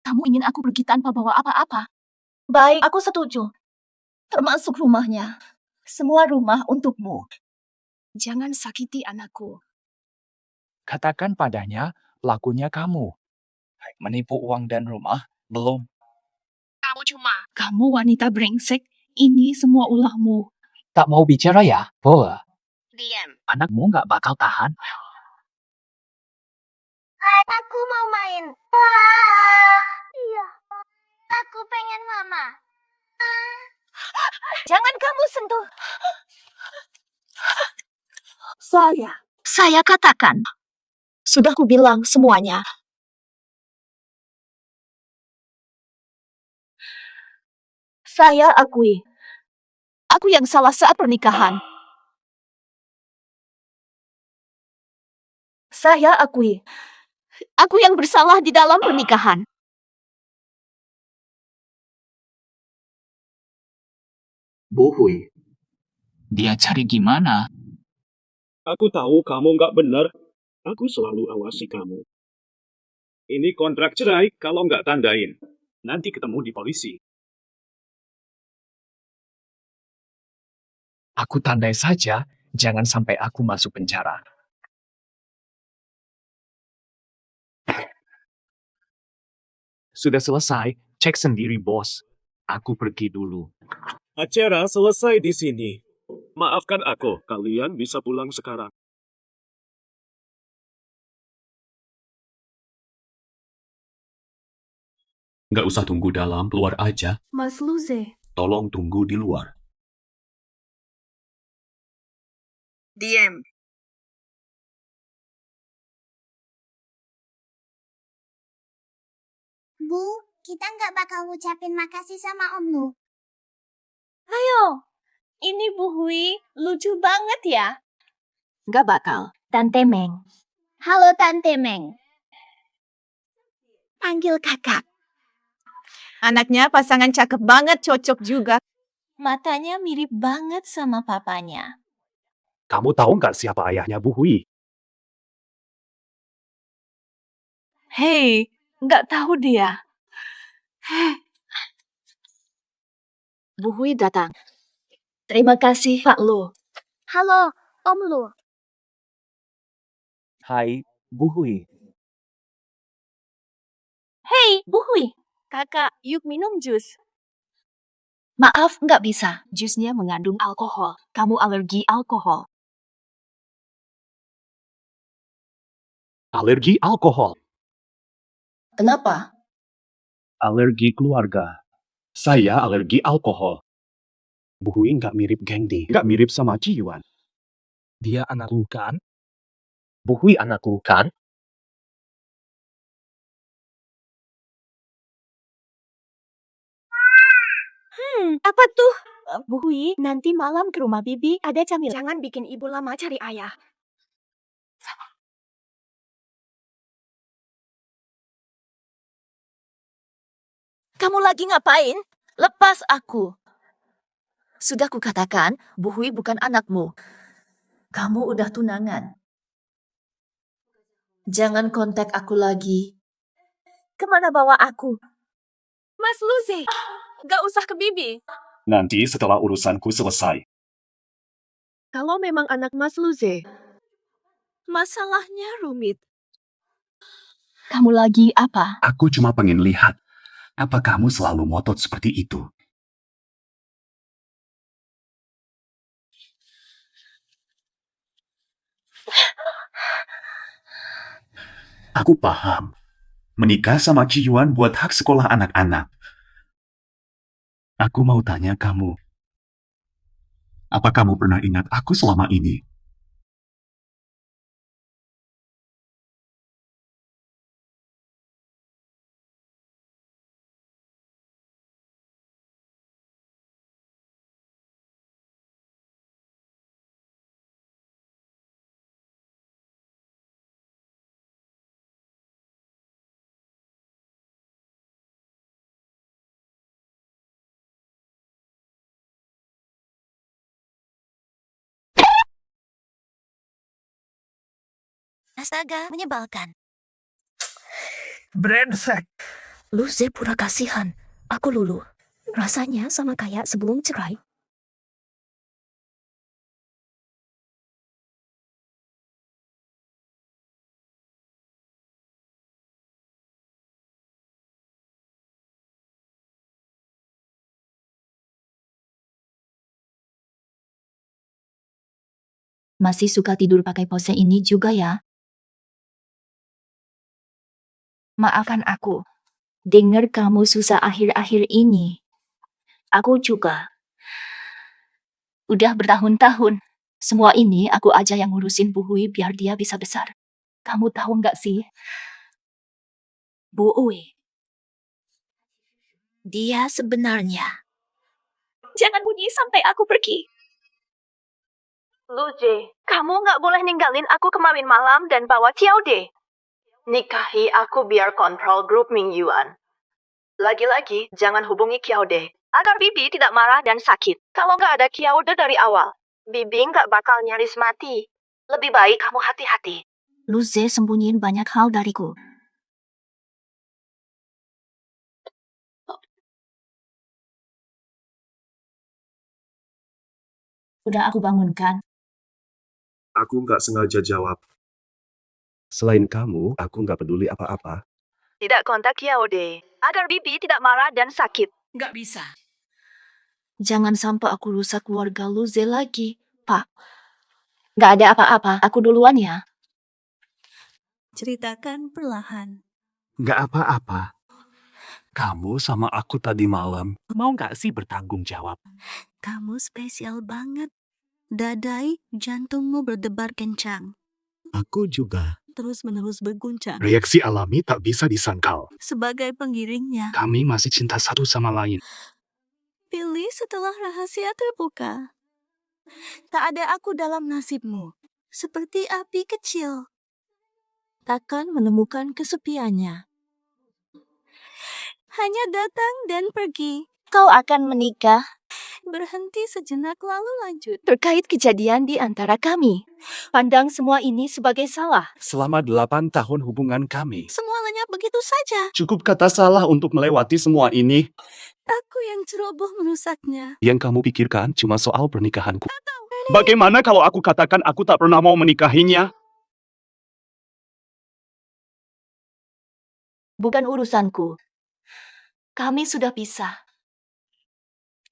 Kamu ingin aku pergi tanpa bawa apa-apa? Baik, aku setuju. Termasuk rumahnya. Semua rumah untukmu. Jangan sakiti anakku. Katakan padanya, pelakunya kamu. Menipu uang dan rumah, belum. Kamu wanita brengsek, ini semua ulahmu. Tak mau bicara ya? Boleh. Diam. Anakmu nggak bakal tahan. Aku mau main. Iya. Aku pengen mama. Jangan kamu sentuh. Saya katakan. Sudah kubilang semuanya. Saya akui. Aku yang salah saat pernikahan. Saya akui. Aku yang bersalah di dalam pernikahan. Bu Hui, Dia cari gimana? aku tahu kamu nggak benar. Aku selalu awasi kamu. Ini kontrak cerai kalau nggak tandain. Nanti ketemu di polisi. Aku tandai saja, jangan sampai aku masuk penjara. Sudah selesai, cek sendiri bos. Aku pergi dulu. Acara selesai di sini. Maafkan aku, kalian bisa pulang sekarang. Nggak usah tunggu dalam, keluar aja. Mas Luze. Tolong tunggu di luar. Diam. Bu, kita nggak bakal ngucapin makasih sama Om Lu. Ayo, ini Bu Hui lucu banget ya. Nggak bakal. Tante Meng. Halo Tante Meng. Panggil kakak. Anaknya pasangan cakep banget, cocok juga. Matanya mirip banget sama papanya. Kamu tahu nggak siapa ayahnya Bu Hui? Hei, nggak tahu dia. Bu Hui datang. Terima kasih, Pak Lu. Halo, Om Lu. Hai, Bu Hui. Hei, Bu Hui. Kakak, yuk minum jus. Maaf, nggak bisa. Jusnya mengandung alkohol. Kamu alergi alkohol. Alergi alkohol. Kenapa? Alergi keluarga. Saya alergi alkohol. Bu Hui nggak mirip Gengdi, nggak mirip sama Ji Yuan. Dia anakku kan? Bu Hui anakku kan? Apa tuh? Bu Hui, nanti malam ke rumah Bibi ada camilan. Jangan bikin ibu lama cari ayah. Kamu lagi ngapain? Lepas aku. Sudah kukatakan, Bu Hui bukan anakmu. Kamu udah tunangan. Jangan kontak aku lagi. Kemana bawa aku? Mas Luze, gak usah ke Bibi. Nanti setelah urusanku selesai. Kalau memang anak Mas Luze, masalahnya rumit. Kamu lagi apa? Aku cuma pengen lihat. Apa kamu selalu ngotot seperti itu? Aku paham. Menikah sama Ci Yuan buat hak sekolah anak-anak. Aku mau tanya kamu. Apa kamu pernah ingat aku selama ini? Astaga, menyebalkan. Brengsek. Lucy pura kasihan. Aku lulu. Rasanya sama kayak sebelum cerai. Masih suka tidur pakai pose ini juga ya? Maafkan aku. Dengar kamu susah akhir-akhir ini. Aku juga. Udah bertahun-tahun. Semua ini aku aja yang ngurusin Bu Hui biar dia bisa besar. Kamu tahu nggak sih? Bu Hui. Dia sebenarnya. Jangan bunyi sampai aku pergi. Lucy, kamu nggak boleh ninggalin aku kemarin malam dan bawa Xiaode. Nikahi aku biar kontrol grup Ming Yuan. Lagi-lagi, jangan hubungi Xiaode, agar Bibi tidak marah dan sakit. Kalau nggak ada Xiaode dari awal, Bibi nggak bakal nyaris mati. Lebih baik kamu hati-hati. Lucy sembunyiin banyak hal dariku. Udah aku bangunkan. Aku nggak sengaja jawab. Selain kamu, aku nggak peduli apa-apa. Tidak kontak Xiaode, agar Bibi tidak marah dan sakit. Nggak bisa. Jangan sampai aku rusak keluarga Lucy lagi, Pak. Nggak ada apa-apa, aku duluan ya. Ceritakan perlahan. Nggak apa-apa. Kamu sama aku tadi malam. Mau nggak sih bertanggung jawab? Kamu spesial banget. Dadai, jantungmu berdebar kencang. Aku juga. Terus-menerus berguncang. Reaksi alami tak bisa disangkal. Sebagai pengiringnya, Kami masih cinta satu sama lain. pilih setelah rahasia terbuka. Tak ada aku dalam nasibmu. Seperti api kecil. Takkan menemukan kesepiannya. Hanya datang dan pergi. Kau akan menikah. Berhenti sejenak lalu lanjut. Terkait kejadian di antara kami. Pandang semua ini sebagai salah. Selama 8 tahun hubungan kami. Semua lenyap begitu saja. Cukup kata salah untuk melewati semua ini. Aku yang ceroboh merusaknya. Yang kamu pikirkan cuma soal pernikahanku. Bagaimana kalau aku katakan aku tak pernah mau menikahinya? Bukan urusanku. Kami sudah pisah.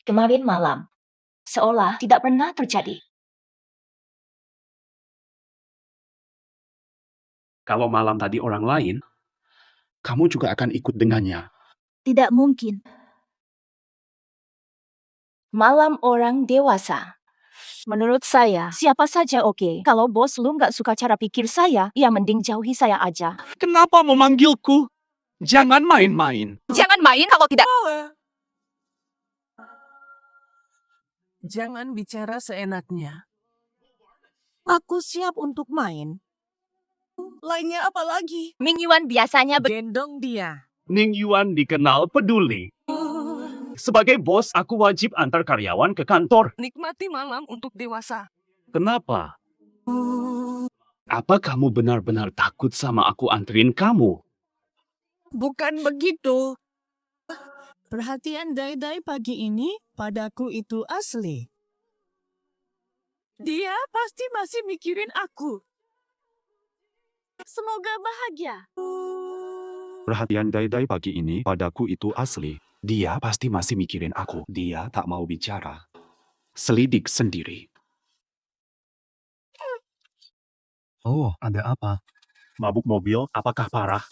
Kemarin malam. Seolah tidak pernah terjadi. Kalau malam tadi orang lain, kamu juga akan ikut dengannya. Tidak mungkin. Malam orang dewasa. Menurut saya, siapa saja oke. Kalau bos lu nggak suka cara pikir saya, ya mending jauhi saya aja. Kenapa memanggilku? Jangan main-main. Jangan main kalau tidak... Jangan bicara seenaknya. Aku siap untuk main. Lainnya apa lagi? Ming Yuan biasanya gendong dia. Ning Yuan dikenal peduli. Sebagai bos, aku wajib antar karyawan ke kantor. Nikmati malam untuk dewasa. Kenapa? Apa kamu benar-benar takut sama aku anterin kamu? Bukan begitu. Perhatian Dai-Dai pagi ini padaku itu asli. Dia pasti masih mikirin aku. Semoga bahagia. Perhatian Dai-Dai pagi ini padaku itu asli. Dia pasti masih mikirin aku. Dia tak mau bicara. Selidik sendiri. Oh, ada apa? Mabuk mobil, apakah parah?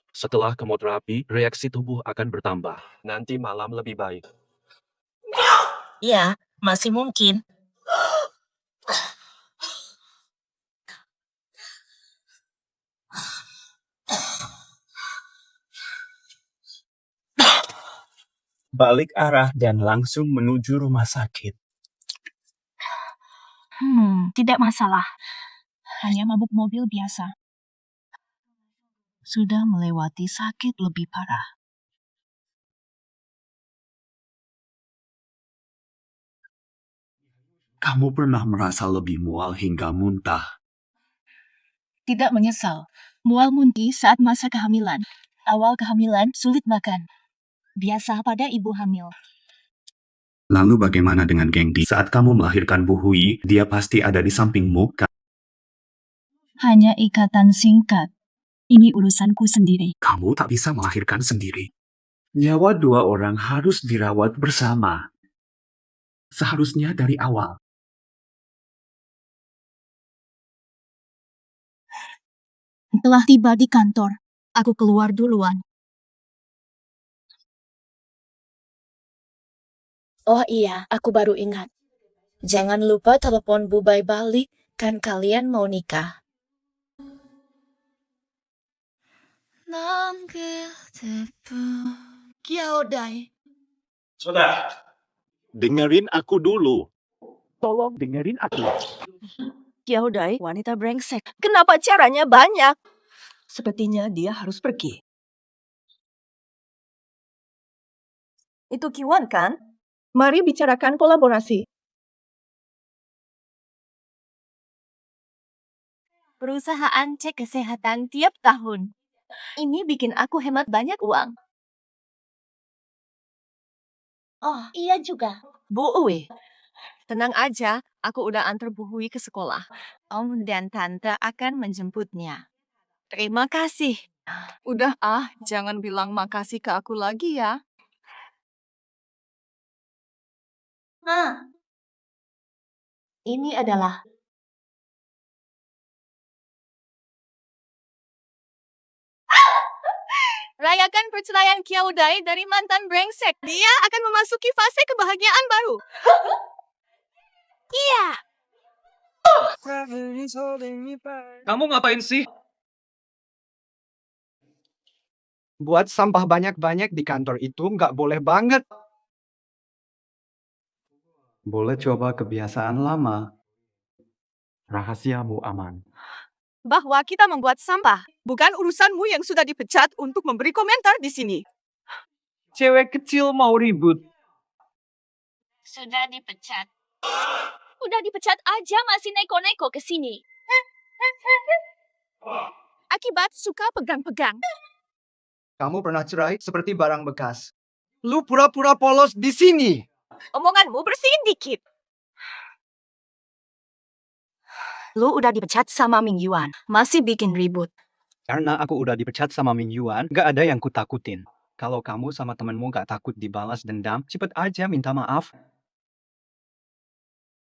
Setelah kemoterapi, reaksi tubuh akan bertambah. Nanti malam lebih baik. Ya, masih mungkin. Balik arah dan langsung menuju rumah sakit. Tidak masalah. Hanya mabuk mobil biasa. Sudah melewati sakit lebih parah. Kamu pernah merasa lebih mual hingga muntah? Tidak menyesal. Mual muntah saat masa kehamilan. Awal kehamilan sulit makan. Biasa pada ibu hamil. Lalu bagaimana dengan Gengdi? Saat kamu melahirkan Bu Hui, dia pasti ada di sampingmu, kan? Hanya ikatan singkat. Ini urusanku sendiri. Kamu tak bisa melahirkan sendiri. Nyawa dua orang harus dirawat bersama. Seharusnya dari awal. Telah tiba di kantor. Aku keluar duluan. Oh iya, aku baru ingat. Jangan lupa telepon Bu Bai balik, kan kalian mau nikah. Kiaodai. Saudara, dengerin aku dulu. Tolong dengerin aku. Kiaodai, wanita brengsek. Kenapa caranya banyak? Sepertinya dia harus pergi. Itu Kiwan kan? Mari bicarakan kolaborasi. Perusahaan cek kesehatan tiap tahun. Ini bikin aku hemat banyak uang. Oh, iya juga. Bu Uwe, tenang aja, aku udah antar Bu Hui ke sekolah. Om dan Tante akan menjemputnya. Terima kasih. Udah jangan bilang makasih ke aku lagi ya. Ini adalah rayakan perceraian Kiaodai dari mantan brengsek. Dia akan memasuki fase kebahagiaan baru. Iya. Kamu ngapain sih? Buat sampah banyak-banyak di kantor itu nggak boleh banget. Boleh coba kebiasaan lama. Rahasiamu aman. Bahwa kita membuat sampah, bukan urusanmu yang sudah dipecat untuk memberi komentar di sini. Cewek kecil mau ribut. Sudah dipecat. Udah dipecat aja masih neko-neko ke sini. Akibat suka pegang-pegang. Kamu pernah cerai seperti barang bekas. Lu pura-pura polos di sini. Omonganmu bersihin dikit. Lu udah dipecat sama Ming Yuan, masih bikin ribut. Karena aku udah dipecat sama Ming Yuan, gak ada yang kutakutin. Kalau kamu sama temenmu gak takut dibalas dendam, cepet aja minta maaf.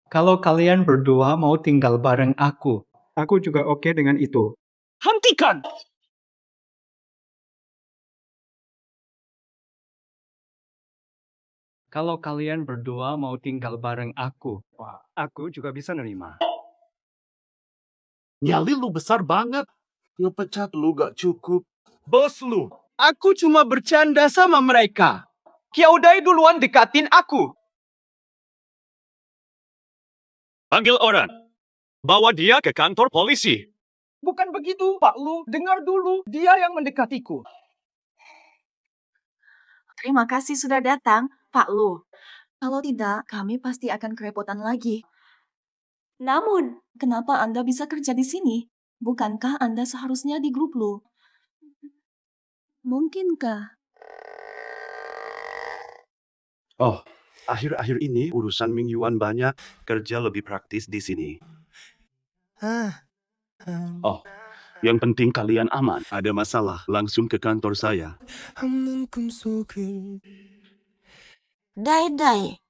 Kalau kalian berdua mau tinggal bareng aku juga oke dengan itu. Hentikan! Kalau kalian berdua mau tinggal bareng aku juga bisa nerima. Nyali lu besar banget. Ngepecat lu gak cukup. Bos lu, aku cuma bercanda sama mereka. Kiaodai duluan dekatin aku. Panggil orang. Bawa dia ke kantor polisi. Bukan begitu, Pak Lu. Dengar dulu, dia yang mendekatiku. Terima kasih sudah datang, Pak Lu. Kalau tidak, kami pasti akan kerepotan lagi. Namun, kenapa Anda bisa kerja di sini? Bukankah Anda seharusnya di grup Lu? Mungkinkah? Oh, akhir-akhir ini urusan Ming Yuan banyak, kerja lebih praktis di sini. Oh, yang penting kalian aman. Ada masalah, langsung ke kantor saya. Dai.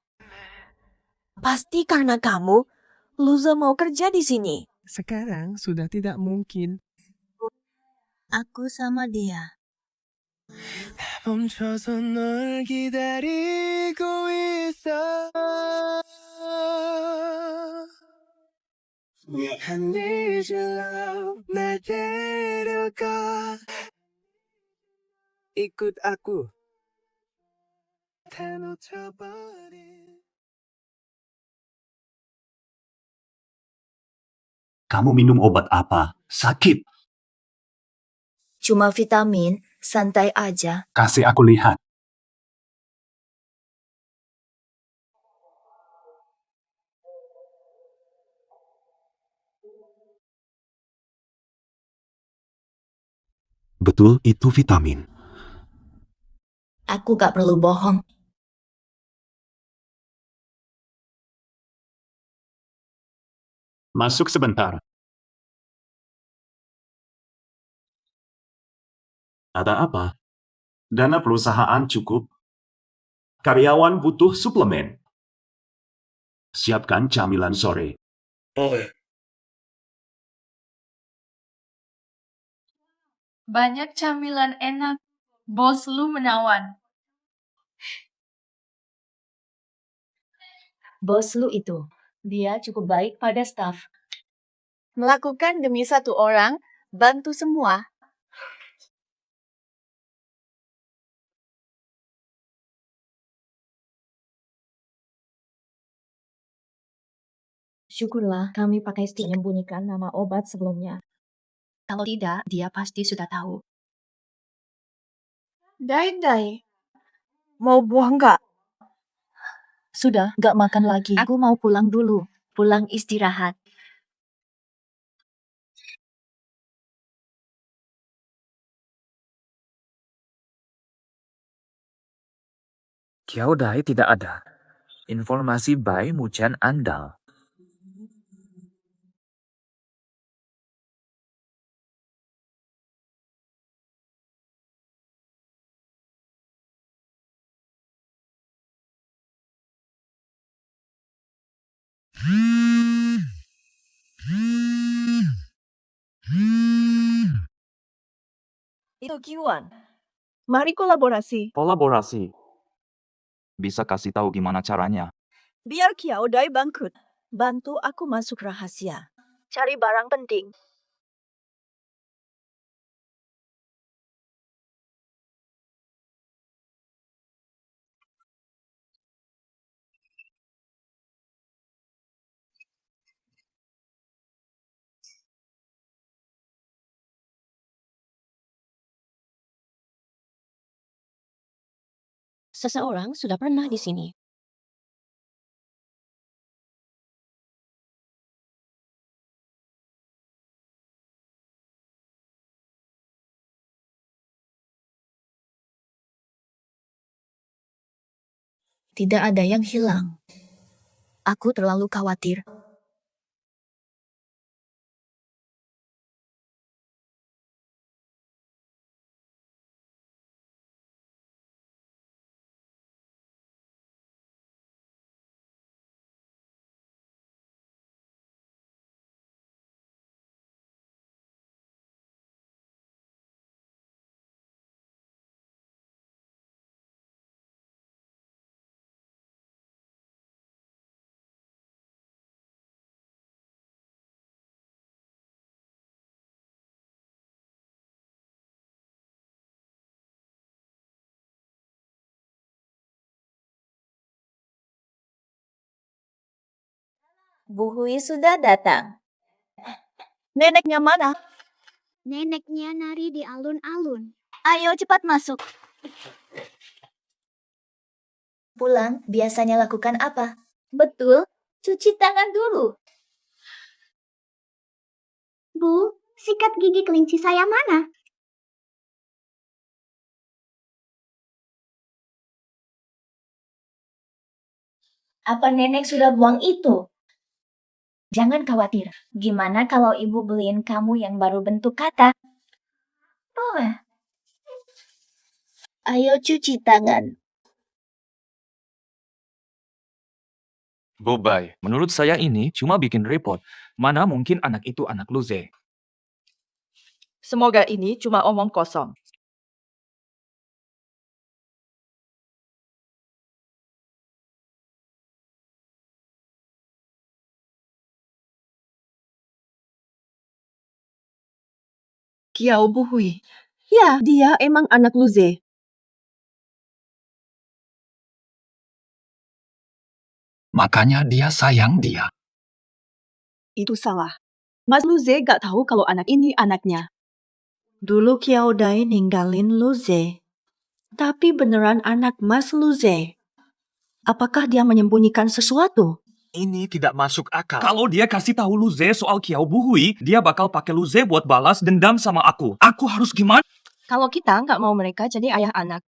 Pasti karena kamu, Luza mau kerja di sini. Sekarang sudah tidak mungkin. Aku sama dia. 멈춰서 널 기다리고 있어. I need your love, 날 데려가. Ikut aku. 다 놓쳐버린. Kamu minum obat apa? Sakit. Cuma vitamin, santai aja. Kasih aku lihat. Betul, itu vitamin. Aku gak perlu bohong. Masuk sebentar. Ada apa? Dana perusahaan cukup. Karyawan butuh suplemen. Siapkan camilan sore. Banyak camilan enak. Bos lu menawan. Bos lu itu, dia cukup baik pada staf. Melakukan demi satu orang, bantu semua. Syukurlah kami pakai stick menyembunyikan nama obat sebelumnya. Kalau tidak, dia pasti sudah tahu. Dai. Mau buah nggak? Sudah, gak makan lagi. Aku mau pulang dulu. Pulang istirahat. Kyaodai tidak ada. Informasi Bai Muchan andal. Itu Kiwan. Mari kolaborasi. Kolaborasi. Bisa kasih tahu gimana caranya? Biar Kyaodai bangkrut. Bantu aku masuk rahasia. Cari barang penting. Seseorang sudah pernah di sini. Tidak ada yang hilang. Aku terlalu khawatir. Bu Hui sudah datang. Neneknya mana? Neneknya nari di alun-alun. Ayo cepat masuk. Pulang, biasanya lakukan apa? Betul, cuci tangan dulu. Bu, sikat gigi kelinci saya mana? Apa nenek sudah buang itu? Jangan khawatir. Gimana kalau ibu beliin kamu yang baru bentuk kata? Boleh. Ayo cuci tangan. Bobai, menurut saya ini cuma bikin repot. Mana mungkin anak itu anak Luze. Semoga ini cuma omong kosong. Kiao Buhui. Ya, dia emang anak Luze. Makanya dia sayang dia. Itu salah. Mas Luze gak tahu kalau anak ini anaknya. Dulu Kiao Dai ninggalin Luze. Tapi beneran anak Mas Luze. Apakah dia menyembunyikan sesuatu? Ini tidak masuk akal. Kalau dia kasih tahu Luze soal Kiao Buhui, dia bakal pakai Luze buat balas dendam sama aku. Aku harus gimana? Kalau kita nggak mau mereka jadi ayah anak,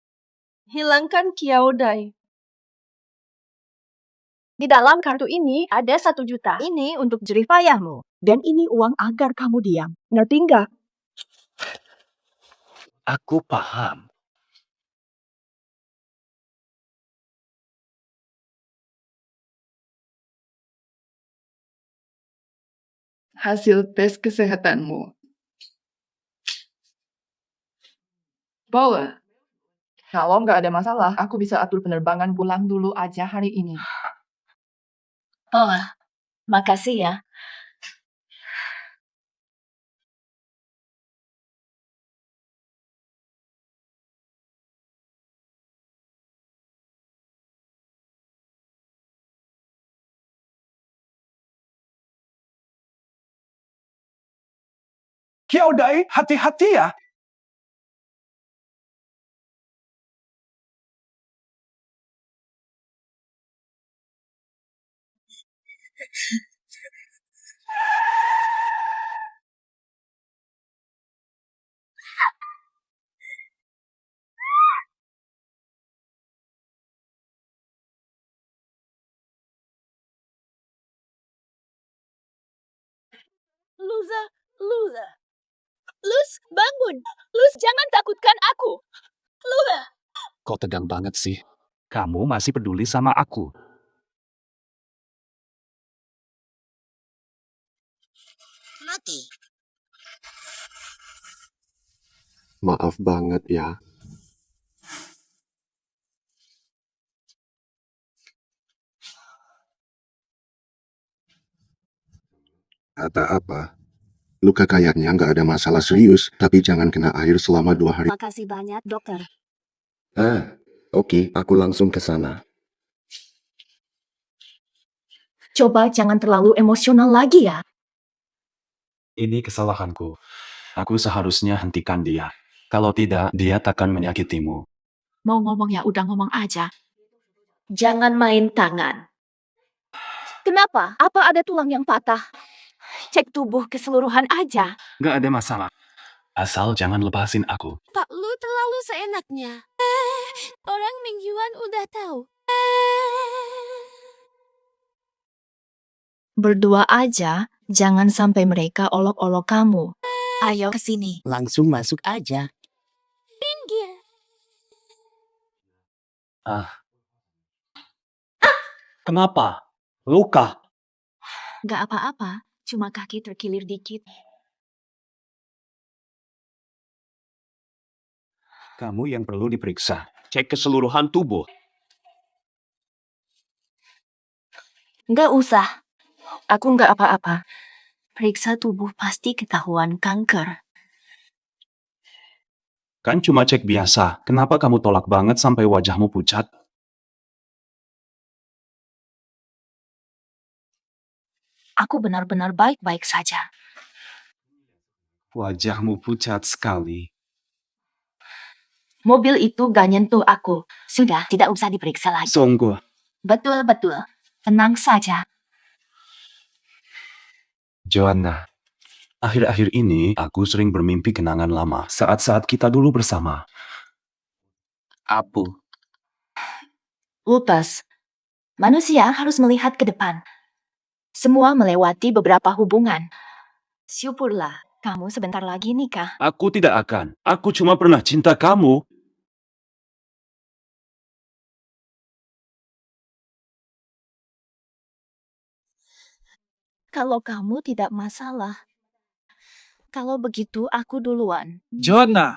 hilangkan Kiao Dai. Di dalam kartu ini ada 1 juta. Ini untuk jeripayahmu. Dan ini uang agar kamu diam. Ngerti nggak? Aku paham. Hasil tes kesehatanmu. Boleh. Kalau nggak ada masalah, aku bisa atur penerbangan pulang dulu aja hari ini. Oh, makasih ya. Kiao Dai, hati-hati ya. Luza. Luz, bangun. Luz, jangan takutkan aku. Luza. Kok tegang banget sih? Kamu masih peduli sama aku. Mati. Maaf banget ya. Kata apa? Luka kayaknya nggak ada masalah serius, tapi jangan kena air selama 2 hari. Makasih banyak, dokter. Oke, aku langsung ke sana. Coba jangan terlalu emosional lagi ya. Ini kesalahanku. Aku seharusnya hentikan dia. Kalau tidak, dia takkan menyakitimu. Mau ngomong ya udah ngomong aja. Jangan main tangan. Kenapa? Apa ada tulang yang patah? Cek tubuh keseluruhan aja. Gak ada masalah. Asal jangan lepasin aku. Pak Lu terlalu seenaknya. Orang Mingyuan udah tahu. Berdua aja, jangan sampai mereka olok-olok kamu. Ayo kesini. Langsung masuk aja. Pinggir. Kenapa? Luka. Gak apa-apa, cuma kaki terkilir dikit. Kamu yang perlu diperiksa. Cek keseluruhan tubuh. Gak usah. Aku gak apa-apa. Periksa tubuh pasti ketahuan kanker. Kan cuma cek biasa. Kenapa kamu tolak banget sampai wajahmu pucat? Aku benar-benar baik-baik saja. Wajahmu pucat sekali. Mobil itu gak nyentuh aku. Sudah, tidak usah diperiksa lagi. Sungguh. Betul-betul. Tenang saja. Joanna, akhir-akhir ini aku sering bermimpi kenangan lama saat-saat kita dulu bersama. Apu. Lupas. Manusia harus melihat ke depan. Semua melewati beberapa hubungan. Syukurlah, kamu sebentar lagi nikah. Aku tidak akan. Aku cuma pernah cinta kamu. Kalau kamu tidak masalah. Kalau begitu, aku duluan. Jonah,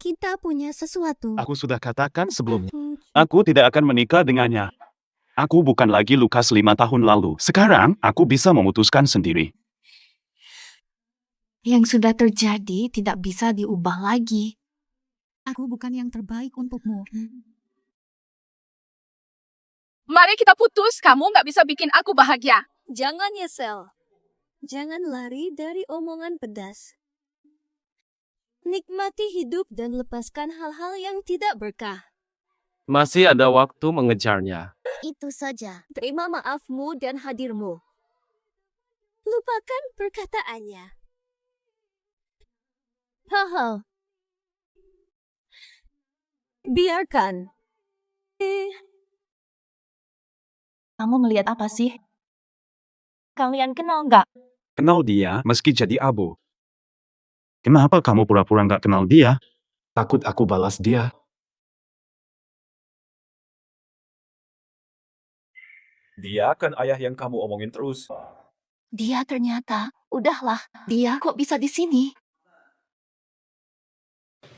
Kita punya sesuatu. aku sudah katakan sebelumnya. Aku tidak akan menikah dengannya. Aku bukan lagi Lukas 5 tahun lalu. Sekarang, aku bisa memutuskan sendiri. Yang sudah terjadi tidak bisa diubah lagi. Aku bukan yang terbaik untukmu. Mari kita putus, kamu nggak bisa bikin aku bahagia. Jangan nyesel. Jangan lari dari omongan pedas. Nikmati hidup dan lepaskan hal-hal yang tidak berkah. Masih ada waktu mengejarnya. Itu saja. Terima maafmu dan hadirmu. Lupakan perkataannya. Haha. Biarkan. Kamu melihat apa sih? Kalian kenal nggak? Kenal dia meski jadi abu. Kenapa kamu pura-pura nggak kenal dia? Takut aku balas dia. Dia kan ayah yang kamu omongin terus. Dia ternyata, udahlah, dia kok bisa di sini?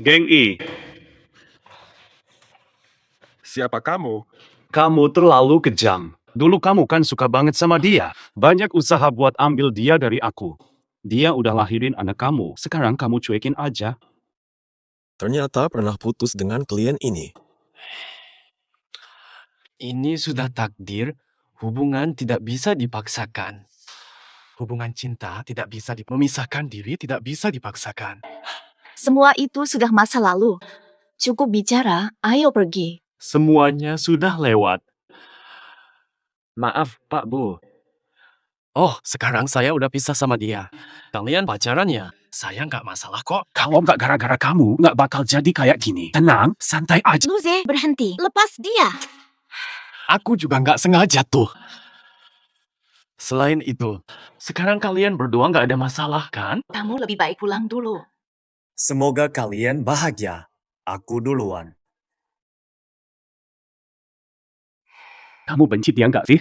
Geng I, Siapa kamu? kamu terlalu kejam. Dulu kamu kan suka banget sama dia. Banyak usaha buat ambil dia dari aku. Dia udah lahirin anak kamu. Sekarang kamu cuekin aja. Ternyata pernah putus dengan klien ini. Ini sudah takdir. Hubungan tidak bisa dipaksakan. Hubungan cinta tidak bisa memisahkan diri, tidak bisa dipaksakan. Semua itu sudah masa lalu. Cukup bicara, ayo pergi. Semuanya sudah lewat. Maaf, Pak Bu. Oh, sekarang saya udah pisah sama dia. Kalian pacaran ya? Saya nggak masalah kok. Kalau nggak gara-gara kamu, nggak bakal jadi kayak gini. Tenang, santai aja. Luze, berhenti. Lepas dia. Aku juga nggak sengaja tuh. Selain itu, sekarang kalian berdua nggak ada masalah kan? Kamu lebih baik pulang dulu. Semoga kalian bahagia. Aku duluan. Kamu benci dia nggak sih?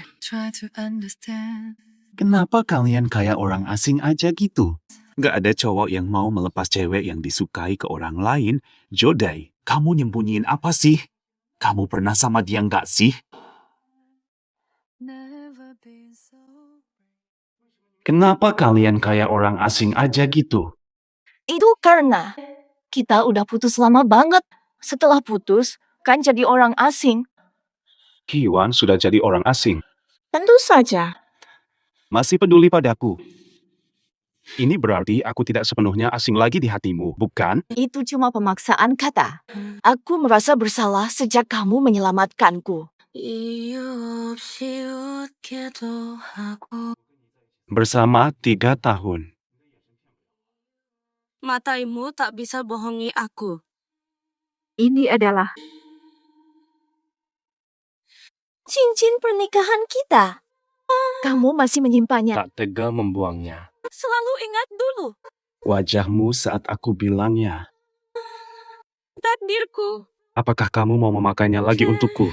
Kenapa kalian kayak orang asing aja gitu? Nggak ada cowok yang mau melepas cewek yang disukai ke orang lain. Jodai, kamu nyembunyiin apa sih? Kamu pernah sama dia nggak sih? Kenapa kalian kayak orang asing aja gitu? Itu karena kita udah putus lama banget. Setelah putus, kan jadi orang asing. Kiwan sudah jadi orang asing. Tentu saja. Masih peduli padaku. Ini berarti aku tidak sepenuhnya asing lagi di hatimu, bukan? Itu cuma pemaksaan kata. Aku merasa bersalah sejak kamu menyelamatkanku. Bersama 3 tahun. Mataimu tak bisa bohongi aku. Ini adalah Cincin pernikahan kita. kamu masih menyimpannya. Tak tega membuangnya. Selalu ingat dulu. Wajahmu saat aku bilangnya. Takdirku. Apakah kamu mau memakainya lagi untukku?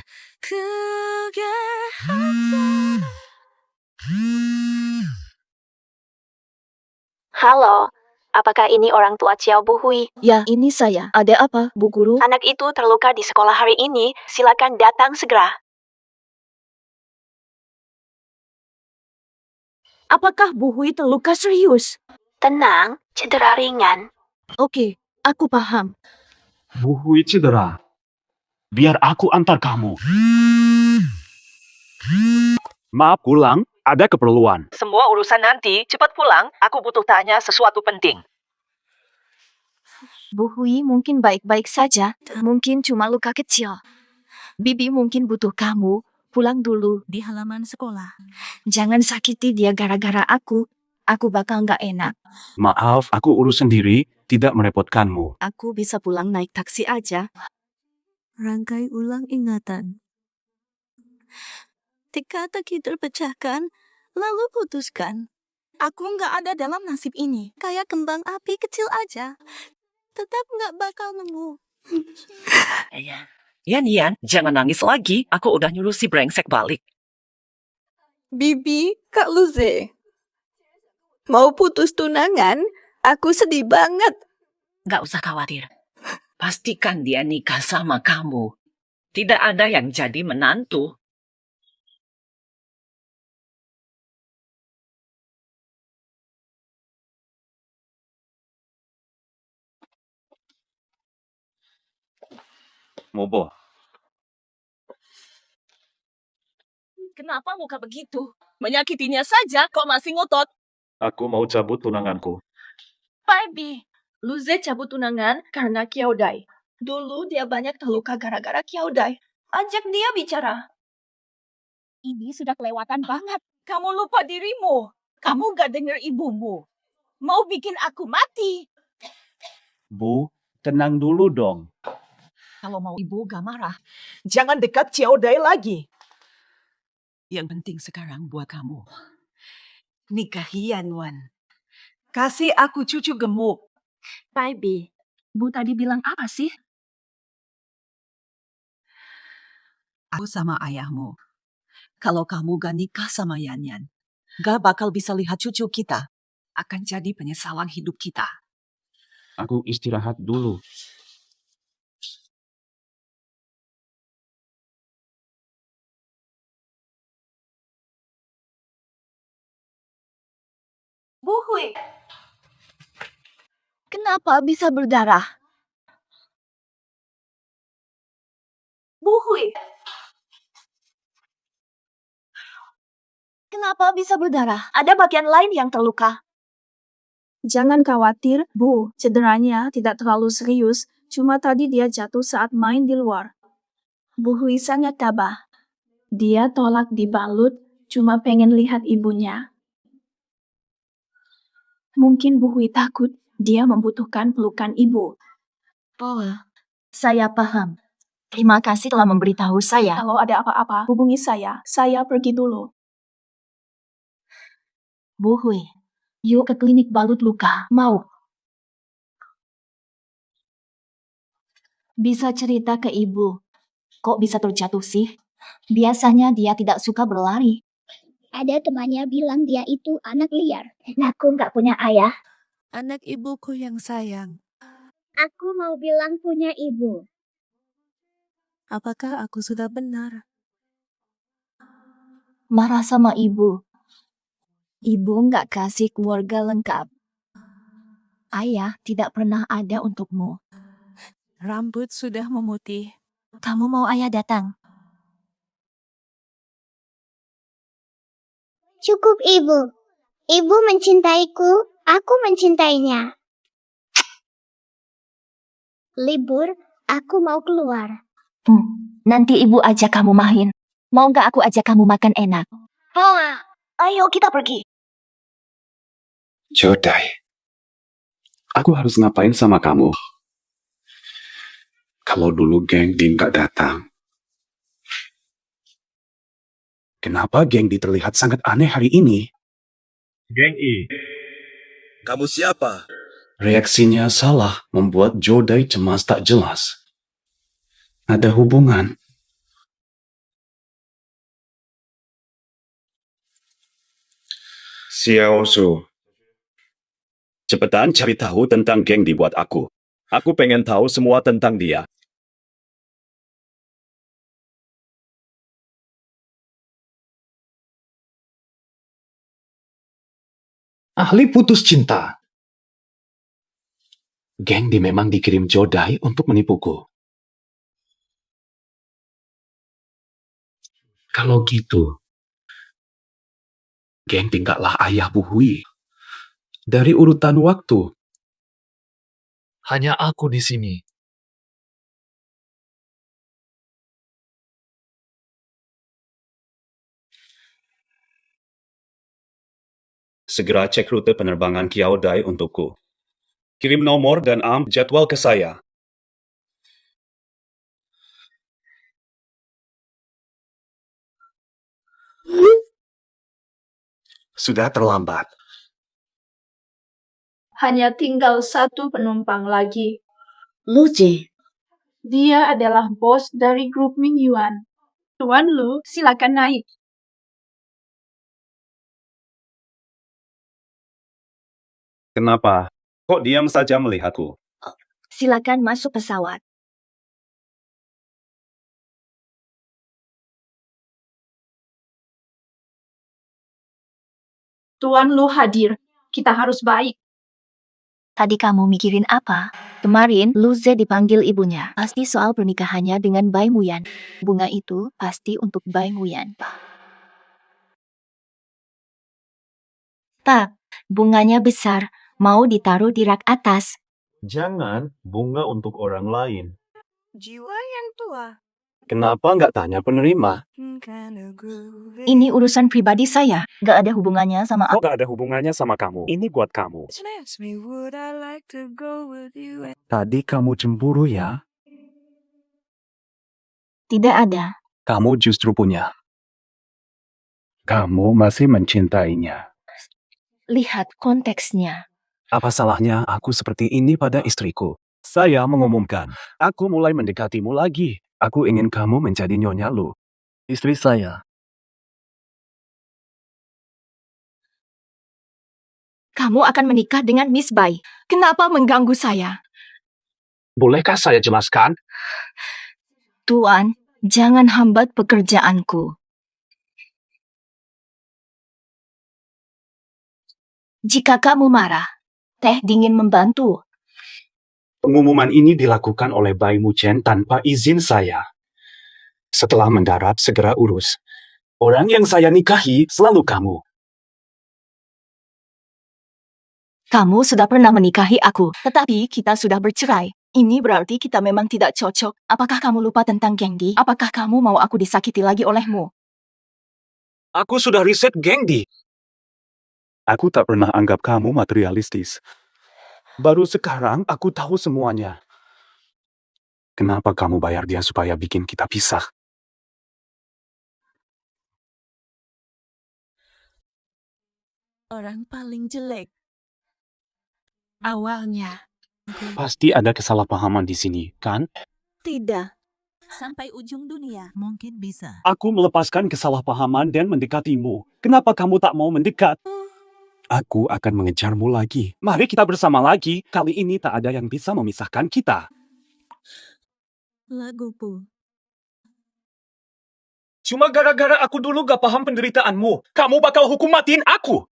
Halo, apakah ini orang tua Ciao Bu Hui? Ya, ini saya. Ada apa, Bu Guru? Anak itu terluka di sekolah hari ini. Silakan datang segera. Apakah Bu Hui terluka serius? Tenang, cedera ringan. Oke, aku paham. Bu Hui cedera. Biar aku antar kamu. Maaf pulang, ada keperluan. Semua urusan nanti, cepat pulang. Aku butuh tanya sesuatu penting. Bu Hui mungkin baik-baik saja. Mungkin cuma luka kecil. Bibi mungkin butuh kamu. Pulang dulu. Di halaman sekolah. Jangan sakiti dia gara-gara aku. Aku bakal nggak enak. Maaf, aku urus sendiri, tidak merepotkanmu. Aku bisa pulang naik taksi aja. Rangkai ulang ingatan. Teka-teki terpecahkan, lalu putuskan. Aku nggak ada dalam nasib ini. Kayak kembang api kecil aja. Tetap nggak bakal nemu. Yan, jangan nangis lagi. Aku udah nyuruh si brengsek balik. Bibi, Kak Luze. Mau putus tunangan? Aku sedih banget. Gak usah khawatir. Pastikan dia nikah sama kamu. Tidak ada yang jadi menantu. Mobo, Kenapa muka begitu? Menyakitinya saja kok masih ngotot. Aku mau cabut tunanganku. Barbie, Luze cabut tunangan karena Kyaodai. Dulu dia banyak terluka gara-gara Kyaodai. Ajak dia bicara. Ini sudah kelewatan banget. Kamu lupa dirimu. Kamu gak dengar ibumu. Mau bikin aku mati. Bu, tenang dulu dong. Kalau mau ibu gak marah. Jangan dekat Kyaodai lagi. Yang penting sekarang buat kamu. Nikahi Yanwan. Kasih aku cucu gemuk. Barbie, Bu tadi bilang apa sih? Aku sama ayahmu. Kalau kamu gak nikah sama Yanyan, gak bakal bisa lihat cucu kita. Akan jadi penyesalan hidup kita. Aku istirahat dulu. Bu Hui, Kenapa bisa berdarah? Bu Hui, Kenapa bisa berdarah? Ada bagian lain yang terluka. Jangan khawatir, Bu. Cederanya tidak terlalu serius. Cuma tadi dia jatuh saat main di luar. Bu Hui sangat tabah. Dia tolak dibalut, cuma pengen lihat ibunya. Mungkin Bu Hui takut dia membutuhkan pelukan ibu. Oh, saya paham. Terima kasih telah memberitahu saya. Kalau ada apa-apa, hubungi saya. Saya pergi dulu. Bu Hui, yuk ke klinik balut luka. Mau? Bisa cerita ke ibu. Kok bisa terjatuh sih? Biasanya dia tidak suka berlari. Ada temannya bilang dia itu anak liar. Aku nggak punya ayah. Anak ibuku yang sayang. Aku mau bilang punya ibu. Apakah aku sudah benar? Marah sama ibu. Ibu nggak kasih keluarga lengkap. Ayah tidak pernah ada untukmu. Rambut sudah memutih. Kamu mau ayah datang? Cukup ibu. Ibu mencintaiku, aku mencintainya. Libur, aku mau keluar. Nanti ibu ajak kamu main. Mau nggak aku ajak kamu makan enak? Ayo kita pergi. Jodai, aku harus ngapain sama kamu? Kalau dulu geng Din gak datang. Kenapa geng Din terlihat sangat aneh hari ini? Geng I. Kamu siapa? Reaksinya salah membuat Jodai cemas tak jelas. Ada hubungan. Xiao Su. Cepetan cari tahu tentang geng dibuat aku. Aku pengen tahu semua tentang dia. Ahli putus cinta. Geng Di memang dikirim Jodai untuk menipuku. Kalau gitu, Geng tinggallah ayah Bu Hui. Dari urutan waktu, Hanya aku di sini. Segera cek rute penerbangan Kyaodai untukku. Kirim nomor dan jadwal ke saya. sudah terlambat. Hanya tinggal satu penumpang lagi. Lucy. Dia adalah bos dari grup Ming Yuan. Tuan Lu, silakan naik. Kenapa? Kok diam saja melihatku? Silakan masuk pesawat. Tuan Lu hadir. Kita harus baik. Tadi kamu mikirin apa? Kemarin, Lu Ze dipanggil ibunya. Pasti soal pernikahannya dengan Bai Muyan. Bunga itu pasti untuk Bai Muyan. Pak, bunganya besar. Mau ditaruh di rak atas. Jangan bunga untuk orang lain. Jiwa yang tua. Kenapa nggak tanya penerima? Ini urusan pribadi saya. Gak ada hubungannya sama Kok gak ada hubungannya sama kamu? Ini buat kamu. Tadi kamu cemburu ya? Tidak ada. Kamu justru punya. Kamu masih mencintainya. Lihat konteksnya. Apa salahnya aku seperti ini pada istriku? Saya mengumumkan, aku mulai mendekatimu lagi. Aku ingin kamu menjadi Nyonya Lu. Istri saya. Kamu akan menikah dengan Miss Bai. Kenapa mengganggu saya? Bolehkah saya jelaskan? Tuan, jangan hambat pekerjaanku. Jika kamu marah, teh dingin membantu. Pengumuman ini dilakukan oleh Bai Muchen tanpa izin saya. Setelah mendarat, segera urus. Orang yang saya nikahi selalu kamu. Kamu sudah pernah menikahi aku, tetapi kita sudah bercerai. Ini berarti kita memang tidak cocok. Apakah kamu lupa tentang Gengdi? Apakah kamu mau aku disakiti lagi olehmu? Aku sudah riset Gengdi. Aku tak pernah anggap kamu materialistis. Baru sekarang aku tahu semuanya. Kenapa kamu bayar dia supaya bikin kita pisah? Orang paling jelek. Awalnya. Pasti ada kesalahpahaman di sini, kan? Tidak. Sampai ujung dunia mungkin bisa. Aku melepaskan kesalahpahaman dan mendekatimu. Kenapa kamu tak mau mendekat? Aku akan mengejarmu lagi. Mari kita bersama lagi. Kali ini tak ada yang bisa memisahkan kita. Laguku. Cuma gara-gara aku dulu gak paham penderitaanmu. Kamu bakal hukum matiin aku.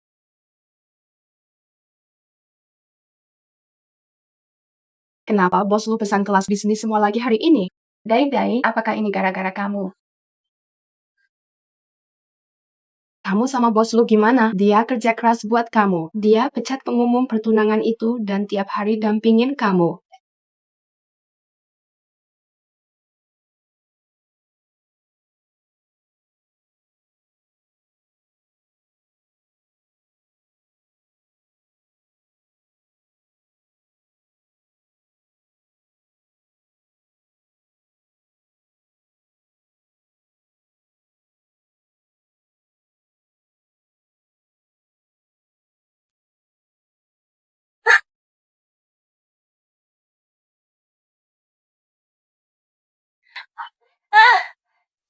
Kenapa bos lu pesan kelas bisnis semua lagi hari ini? Dai, apakah ini gara-gara kamu? Kamu sama bos lu gimana? Dia kerja keras buat kamu. Dia pecat pengumum pertunangan itu dan tiap hari dampingin kamu.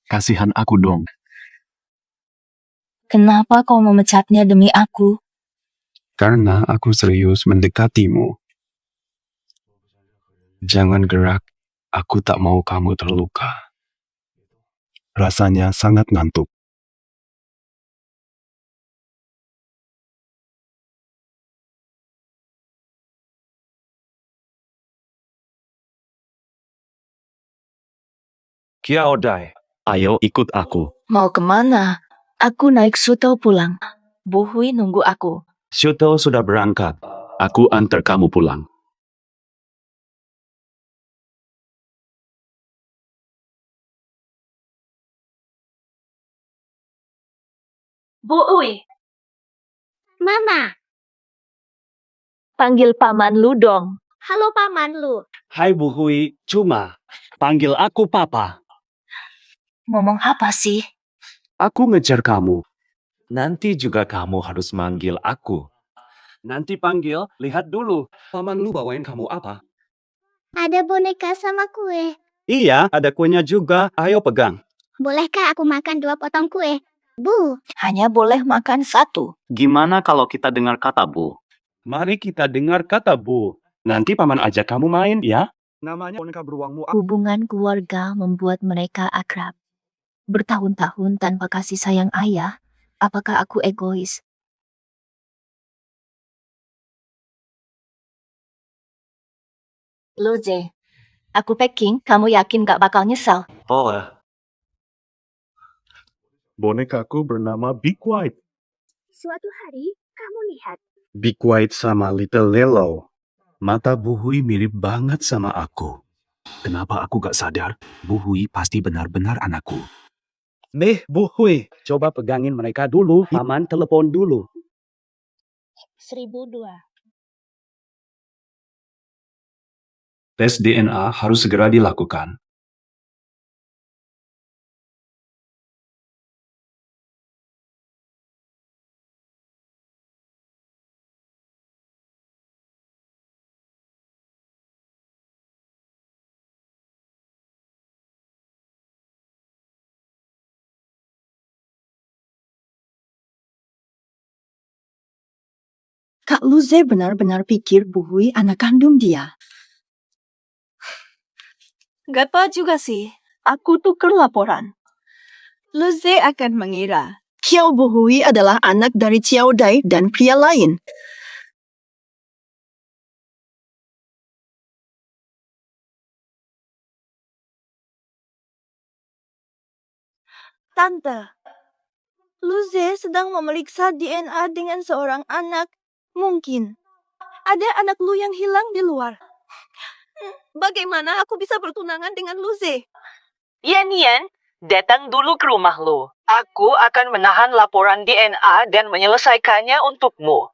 Kasihan aku dong. Kenapa kau memecatnya demi aku? Karena aku serius mendekatimu. Jangan gerak. Aku tak mau kamu terluka. Rasanya sangat ngantuk. Kiao Dai, ayo ikut aku. Mau kemana? Aku naik shuttle pulang. Bu Hui nunggu aku. Shuttle sudah berangkat. Aku antar kamu pulang. Bu Hui, Mama, panggil Paman Lu dong. halo Paman Lu. Hai Bu Hui, cuma panggil aku Papa. Ngomong apa sih? Aku ngejar kamu. Nanti juga kamu harus manggil aku. Nanti panggil, lihat dulu. Paman Lu bawain kamu apa? Ada boneka sama kue. Iya, ada kuenya juga. Ayo pegang. Bolehkah aku makan 2 potong kue? Bu. Hanya boleh makan 1. Gimana kalau kita dengar kata Bu? Mari kita dengar kata Bu. Nanti paman ajak kamu main ya. Namanya boneka beruangmu. Hubungan keluarga membuat mereka akrab. Bertahun-tahun tanpa kasih sayang ayah, apakah aku egois? Luze, aku packing, kamu yakin gak bakal nyesal? Boleh. Bonekaku bernama Be Quiet. Suatu hari, kamu lihat. Be Quiet sama Little Lelo. Mata Bu Hui mirip banget sama aku. Kenapa aku gak sadar? Bu Hui pasti benar-benar anakku. Nih, Bu Hui. Coba pegangin mereka dulu. Paman telepon dulu. 1002. Tes DNA harus segera dilakukan. Kak Luze benar-benar pikir Bu Hui anak kandung dia. Gak apa juga sih. Aku tuker laporan. Luze akan mengira Kiao Bu Hui adalah anak dari Xiao Dai dan pria lain. Tante, Luze sedang memeriksa DNA dengan seorang anak. Mungkin ada anak lu yang hilang di luar. Bagaimana aku bisa bertunangan dengan Luze? Yan Yan, datang dulu ke rumah lu. Aku akan menahan laporan DNA dan menyelesaikannya untukmu.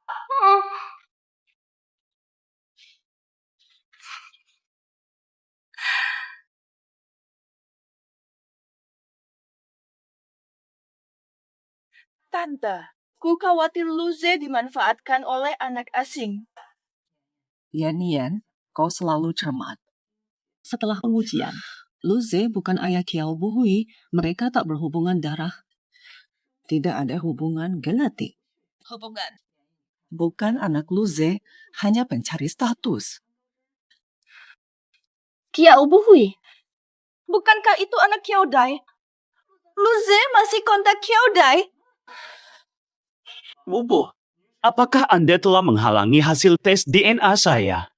Tante, ku khawatir Luze dimanfaatkan oleh anak asing. Yan, kau selalu cermat. Setelah pengujian, Luze bukan ayah Kiao Bu Hui. Mereka tak berhubungan darah. Tidak ada hubungan genetik. Hubungan. Bukan anak Luze, hanya pencari status. Kiao Bu Hui. Bukankah itu anak Xiao Dai? Luze masih kontak Xiao Dai? Bu, apakah Anda telah menghalangi hasil tes DNA saya?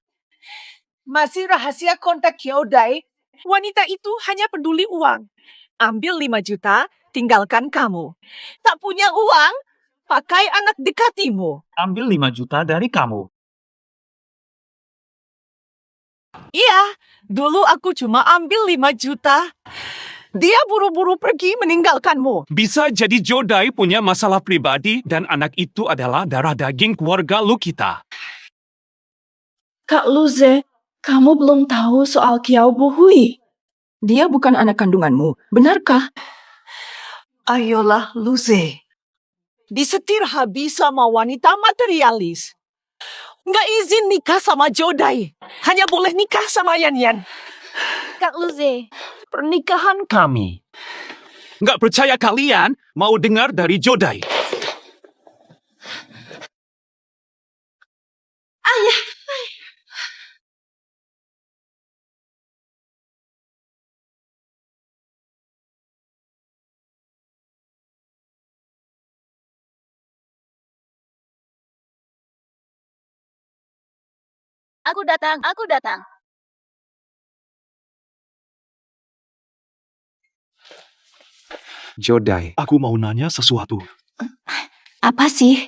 Masih rahasia kontak Kyoudai. Wanita itu hanya peduli uang. Ambil 5 juta, tinggalkan kamu. Tak punya uang, pakai anak dekatimu. Ambil 5 juta dari kamu. Iya, dulu aku cuma ambil 5 juta. Dia buru-buru pergi meninggalkanmu. Bisa jadi Jodai punya masalah pribadi dan anak itu adalah darah daging keluarga lu kita. Kak Luze, kamu belum tahu soal Kiao Bu Hui. Dia bukan anak kandunganmu, benarkah? Ayolah, Luze. Disetir habis sama wanita materialis. Nggak izin nikah sama Jodai. Hanya boleh nikah sama Yan Yan. Kak Luze, Pernikahan kami. Nggak percaya kalian mau dengar dari Jodai. Ayah. Aku datang, aku datang. Jodai, aku mau nanya sesuatu. Apa sih?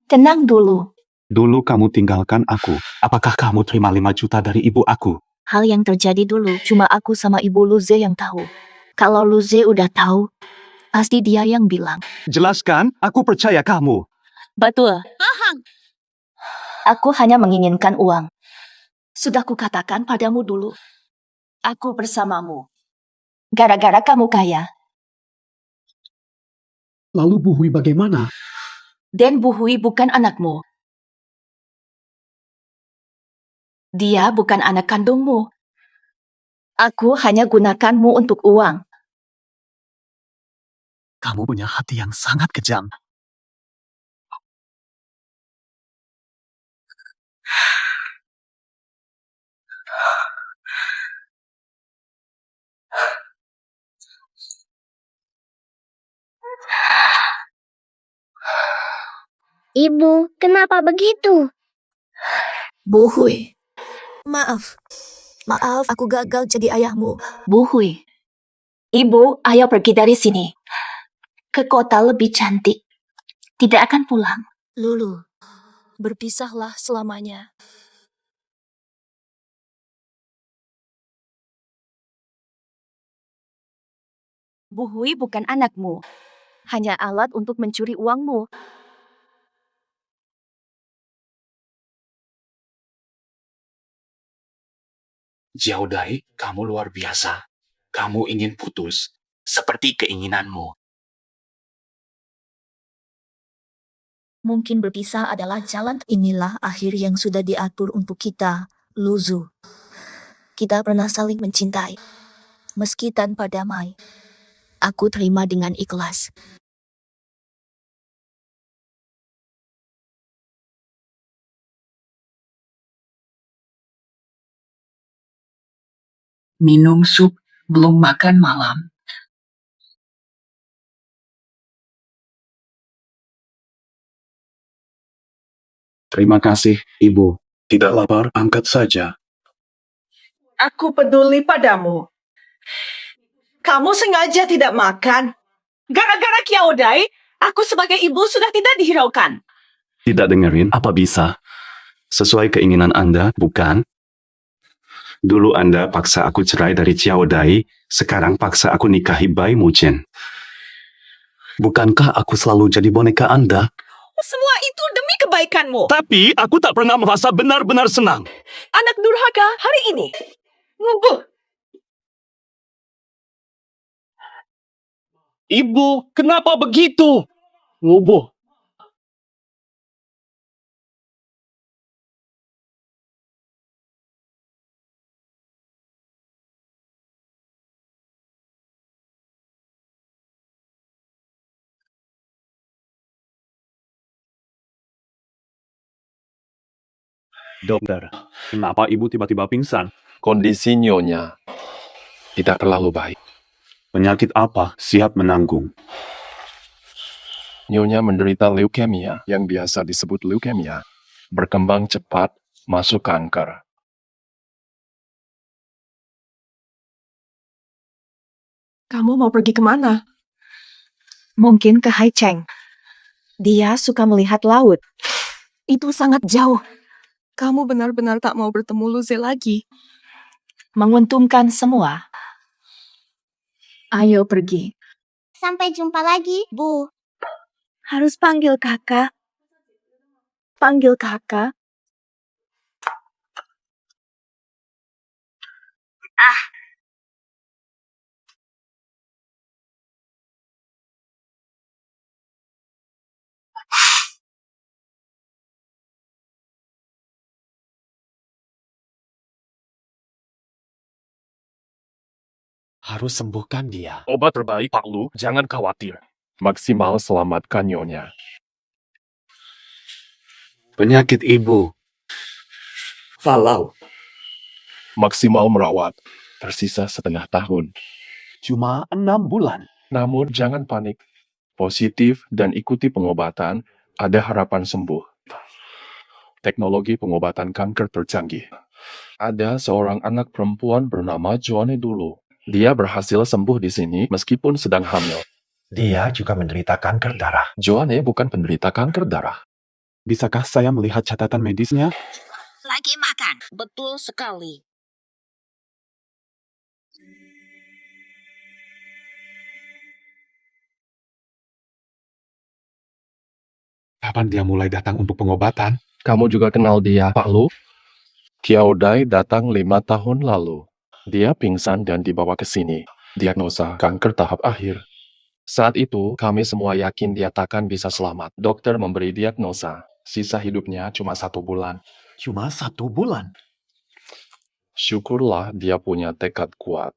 Tenang dulu. Dulu kamu tinggalkan aku. Apakah kamu terima 5 juta dari ibu aku? Hal yang terjadi dulu cuma aku sama ibu Luze yang tahu. Kalau Luze udah tahu, pasti dia yang bilang. Jelaskan, aku percaya kamu. Betul. Aku hanya menginginkan uang. Sudah kukatakan padamu dulu. Aku bersamamu. Gara-gara kamu kaya. Lalu Bu Hui bagaimana? Dan Bu Hui bukan anakmu. Dia bukan anak kandungmu. Aku hanya gunakanmu untuk uang. Kamu punya hati yang sangat kejam. Ibu, kenapa begitu? Bu Hui, maaf. Maaf, aku gagal jadi ayahmu. Bu Hui, ibu, ayo pergi dari sini. Ke kota lebih cantik. Tidak akan pulang. Lulu, berpisahlah selamanya. Bu Hui bukan anakmu. Hanya alat untuk mencuri uangmu. Jiaodai, kamu luar biasa. Kamu ingin putus, seperti keinginanmu. Mungkin berpisah adalah jalan. Inilah akhir yang sudah diatur untuk kita, Luzu. Kita pernah saling mencintai. Meski tanpa damai, aku terima dengan ikhlas. Minum sup, belum makan malam. Terima kasih, Ibu. Tidak lapar, angkat saja. Aku peduli padamu. Kamu sengaja tidak makan. Gara-gara Kiaodai, aku sebagai ibu sudah tidak dihiraukan. Tidak dengerin, apa bisa? Sesuai keinginan Anda, bukan? Dulu Anda paksa aku cerai dari Jiaodai, sekarang paksa aku nikahi Bai Muchen. Bukankah aku selalu jadi boneka Anda? Semua itu demi kebaikanmu. Tapi aku tak pernah merasa benar-benar senang. Anak durhaka hari ini. Ngubuh. Ibu, kenapa begitu? Ngubuh. Dokter, kenapa Ibu tiba-tiba pingsan? Kondisi nyonya tidak terlalu baik. Penyakit apa? Siap menanggung. Nyonya menderita leukemia yang biasa disebut leukemia. Berkembang cepat, masuk kanker. Kamu mau pergi kemana? Mungkin ke Haicheng. Dia suka melihat laut. Itu sangat jauh. Kamu benar-benar tak mau bertemu Luze lagi. Menguntungkan semua. Ayo pergi. Sampai jumpa lagi, Bu. Harus panggil kakak. Panggil kakak. Harus sembuhkan dia. Obat terbaik, Pak Lu. Jangan khawatir. Maksimal selamatkan nyonya. Penyakit Ibu. Falau. Maksimal merawat. Tersisa setengah tahun. Cuma 6 bulan. Namun jangan panik. Positif dan ikuti pengobatan, ada harapan sembuh. Teknologi pengobatan kanker tercanggih. Ada seorang anak perempuan bernama Joanne dulu. Dia berhasil sembuh di sini meskipun sedang hamil. Dia juga menderita kanker darah. Joanne bukan penderita kanker darah. Bisakah saya melihat catatan medisnya? Lagi makan. Betul sekali. Kapan dia mulai datang untuk pengobatan? Kamu juga kenal dia, Pak Lu? Kiaodai datang 5 tahun lalu. Dia pingsan dan dibawa ke sini. Diagnosa kanker tahap akhir. Saat itu, kami semua yakin dia takkan bisa selamat. Dokter memberi diagnosa. Sisa hidupnya cuma 1 bulan. Cuma 1 bulan? Syukurlah dia punya tekad kuat.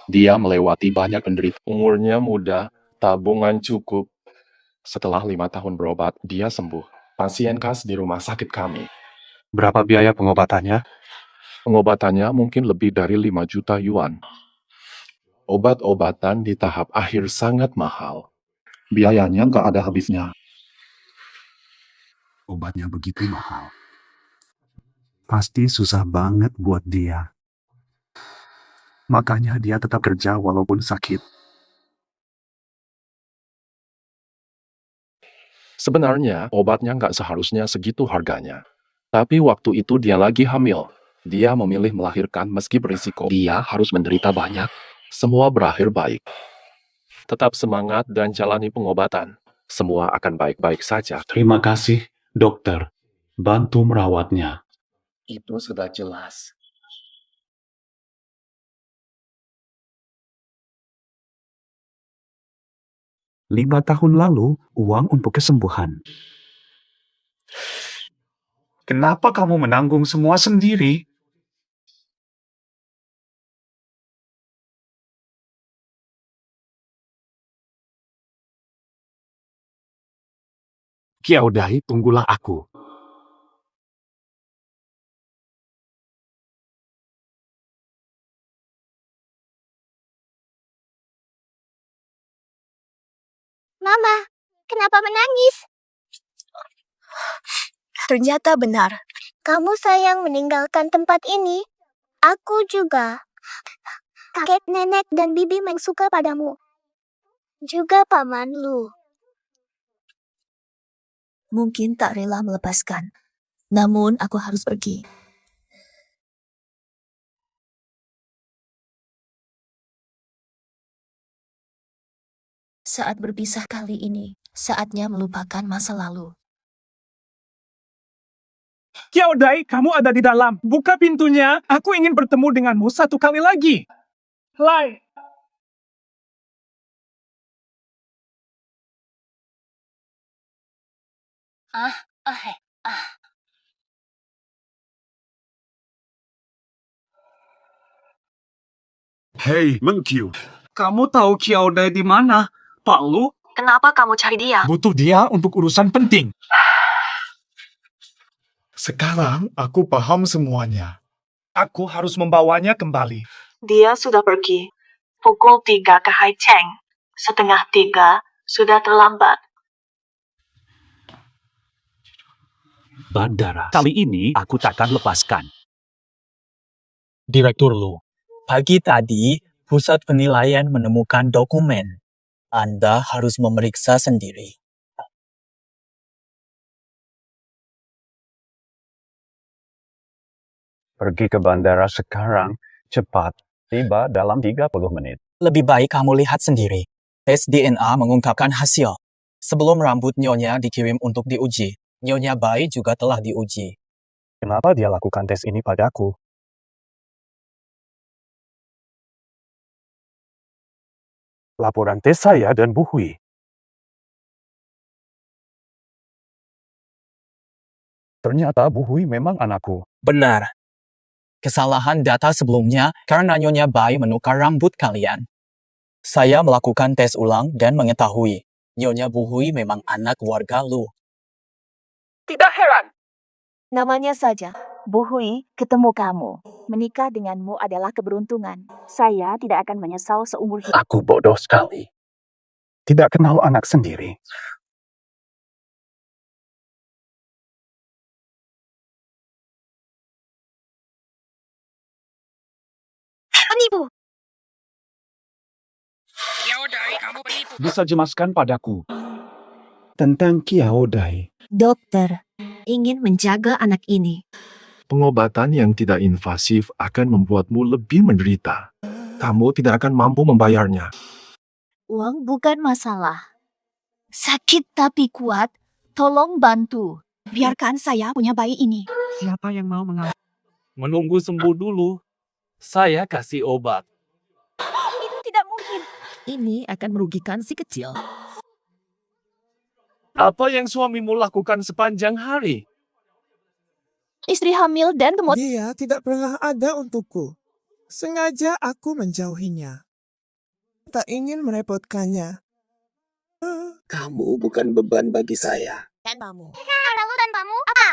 Dia melewati banyak penderitaan. Umurnya muda, tabungan cukup. Setelah 5 tahun berobat, dia sembuh. Pasien khas di rumah sakit kami. Berapa biaya pengobatannya? Pengobatannya mungkin lebih dari 5 juta yuan. Obat-obatan di tahap akhir sangat mahal. Biayanya nggak ada habisnya. Obatnya begitu mahal. Pasti susah banget buat dia. Makanya dia tetap kerja walaupun sakit. Sebenarnya, obatnya nggak seharusnya segitu harganya. Tapi waktu itu dia lagi hamil. Dia memilih melahirkan meski berisiko. Dia harus menderita banyak. Semua berakhir baik. Tetap semangat dan jalani pengobatan. Semua akan baik-baik saja. Terima kasih, dokter. Bantu merawatnya. Itu sudah jelas. Lima tahun lalu, uang untuk kesembuhan. Kenapa kamu menanggung semua sendiri? Kiaudai, tunggulah aku. Mama, kenapa menangis? Ternyata benar. Kamu sayang meninggalkan tempat ini. Aku juga. Kakek, nenek, dan bibi Meng suka padamu. Juga paman Lu. Mungkin tak rela melepaskan. Namun aku harus pergi. Saat berpisah kali ini, saatnya melupakan masa lalu. Kiaudai, kamu ada di dalam. Buka pintunya. Aku ingin bertemu denganmu satu kali lagi. Lai. Hei, Mengqiu. Kamu tahu Kiaudai di mana? Pak Lu? Kenapa kamu cari dia? Butuh dia untuk urusan penting. Sekarang aku paham semuanya. Aku harus membawanya kembali. Dia sudah pergi. Pukul 3 ke Haicheng. 2:30 sudah terlambat. Bandara. Kali ini aku takkan lepaskan. Direktur Lu, pagi tadi pusat penilaian menemukan dokumen. Anda harus memeriksa sendiri. Pergi ke bandara sekarang. Cepat. Tiba dalam 30 menit. Lebih baik kamu lihat sendiri. Tes DNA mengungkapkan hasil. Sebelum rambut Nyonya dikirim untuk diuji, Nyonya Bai juga telah diuji. Kenapa dia lakukan tes ini padaku? Laporan tes saya dan Bu Hui. Ternyata Bu Hui memang anakku. Benar. Kesalahan data sebelumnya karena Nyonya Bai menukar rambut kalian. Saya melakukan tes ulang dan mengetahui Nyonya Bu Hui memang anak warga Lu. Tidak heran. Namanya saja, Bu Hui, ketemu kamu. Menikah denganmu adalah keberuntungan. Saya tidak akan menyesal seumur hidup. Aku bodoh sekali. Tidak kenal anak sendiri. Penipu. Kiaudai, kamu penipu. Bisa jelaskan padaku tentang Kiaudai. Dokter, ingin menjaga anak ini. Pengobatan yang tidak invasif akan membuatmu lebih menderita. Kamu tidak akan mampu membayarnya. Uang bukan masalah. Sakit tapi kuat, tolong bantu. Biarkan saya punya bayi ini. Siapa yang mau menunggu sembuh dulu? Saya kasih obat. Itu tidak mungkin. Ini akan merugikan si kecil. Apa yang suamimu lakukan sepanjang hari? Istri hamil dan gemuk. Dia tidak pernah ada untukku. Sengaja aku menjauhinya. Tak ingin merepotkannya. Kamu bukan beban bagi saya. Tanpamu. Lalu tanpamu apa?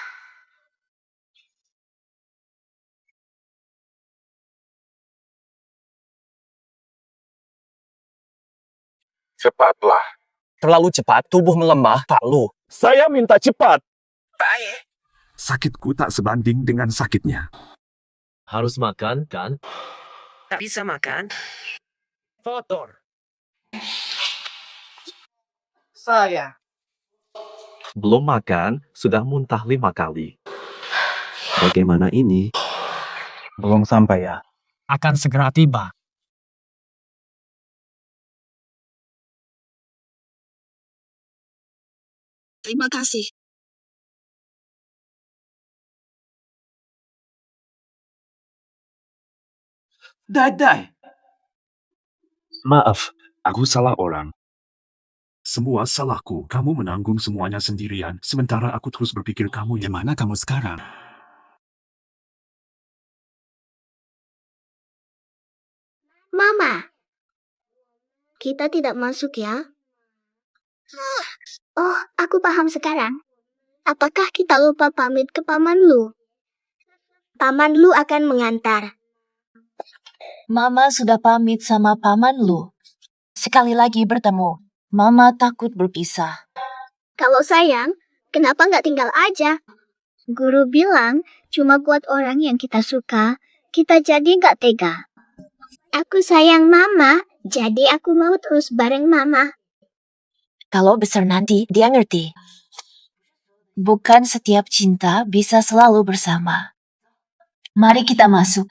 Cepatlah. Terlalu cepat, tubuh melemah, Pak Lu. Saya minta cepat. Baik. Sakitku tak sebanding dengan sakitnya. Harus makan, kan? Tak bisa makan. Kotor. Saya. Belum makan, sudah muntah 5 kali. Bagaimana ini? Belum sampai ya. Akan segera tiba. Terima kasih. Dadai. Maaf, aku salah orang. Semua salahku. Kamu menanggung semuanya sendirian. Sementara aku terus berpikir kamu yang... Gimana kamu sekarang? Mama, kita tidak masuk ya? Oh, aku paham sekarang. Apakah kita lupa pamit ke Paman Lu? Paman Lu akan mengantar. Mama sudah pamit sama Paman Lu. Sekali lagi bertemu. Mama takut berpisah. Kalau sayang, kenapa nggak tinggal aja? Guru bilang, cuma buat orang yang kita suka, kita jadi nggak tega. Aku sayang Mama, jadi aku mau terus bareng Mama. Kalau besar nanti, dia ngerti. Bukan setiap cinta bisa selalu bersama. Mari kita masuk.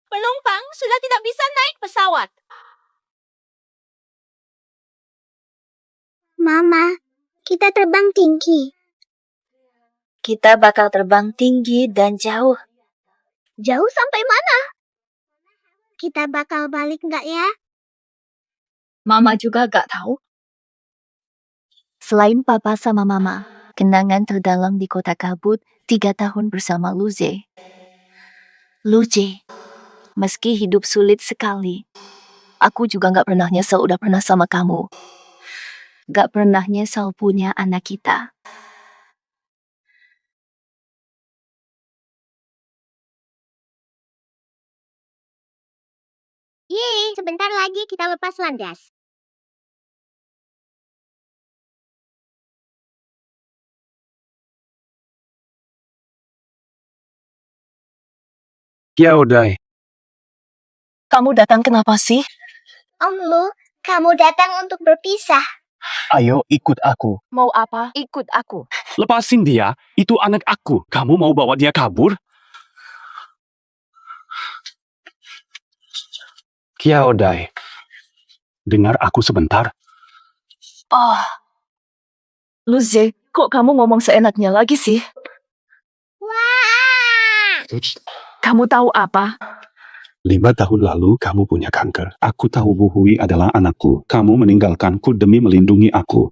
Penumpang sudah tidak bisa naik pesawat. Mama, kita terbang tinggi. Kita bakal terbang tinggi dan jauh. Jauh sampai mana? Kita bakal balik nggak ya? Mama juga gak tahu. Selain Papa sama Mama, kenangan terdalam di kota kabut 3 tahun bersama Luze. Luze, meski hidup sulit sekali, aku juga gak pernah nyesel udah pernah sama kamu. Gak pernah nyesel punya anak kita. Yeay, sebentar lagi kita lepas landas. Yaudai. Kamu datang kenapa sih? Om Lu, kamu datang untuk berpisah. Ayo ikut aku. Mau apa? Ikut aku. Lepasin dia. Itu anak aku. Kamu mau bawa dia kabur? Yaudai. Dengar aku sebentar. Oh. Luze, kok kamu ngomong seenaknya lagi sih? Kamu tahu apa? 5 tahun lalu kamu punya kanker. Aku tahu Bu Hui adalah anakku. Kamu meninggalkanku demi melindungi aku.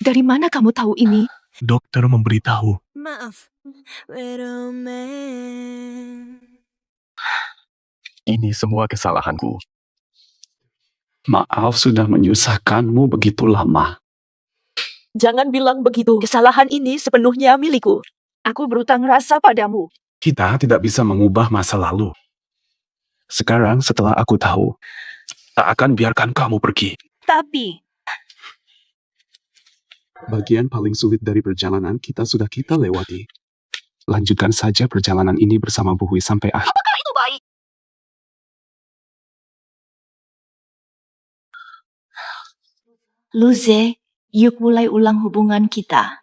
Dari mana kamu tahu ini? Dokter memberitahu. Maaf. Ini semua kesalahanku. Maaf sudah menyusahkanmu begitu lama. Jangan bilang begitu. Kesalahan ini sepenuhnya milikku. Aku berutang rasa padamu. Kita tidak bisa mengubah masa lalu. Sekarang setelah aku tahu, tak akan biarkan kamu pergi. Tapi, Bagian paling sulit dari perjalanan kita sudah kita lewati. Lanjutkan saja perjalanan ini bersama Bu Hui sampai akhir. apakah itu baik? Luze, yuk mulai ulang hubungan kita.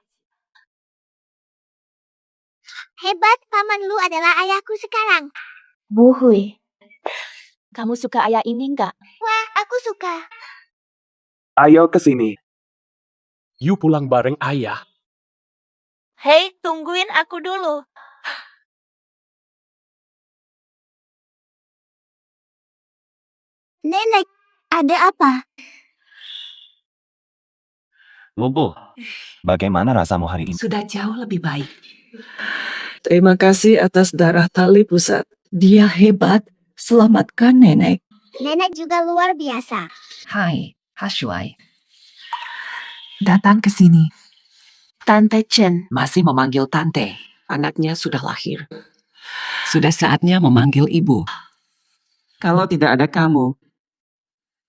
Hebat, Paman Lu adalah ayahku sekarang. Bu Hui, kamu suka ayah ini enggak? Wah, aku suka. Ayo ke sini. Yuk pulang bareng ayah. Hei, tungguin aku dulu. Nenek, ada apa? Lubu, bagaimana rasamu hari ini? Sudah jauh lebih baik. Terima kasih atas darah tali pusat. Dia hebat. Selamatkan nenek. Nenek juga luar biasa. Hai, Hashuai. Datang ke sini. Tante Chen. Masih memanggil tante. Anaknya sudah lahir. Sudah saatnya memanggil ibu. Kalau tidak ada kamu,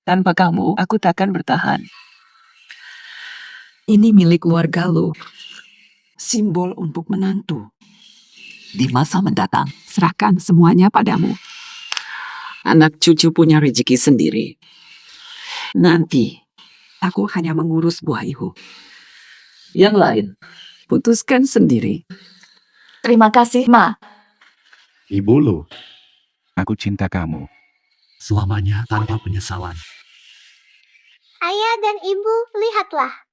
tanpa kamu, aku takkan bertahan. Ini milik keluarga lu. Simbol untuk menantu. Di masa mendatang, serahkan semuanya padamu. Anak cucu punya rezeki sendiri. Nanti, aku hanya mengurus buah ibu. Yang lain, putuskan sendiri. Terima kasih, Ma. Ibu Lu, aku cinta kamu. Selamanya tanpa penyesalan. Ayah dan ibu, lihatlah.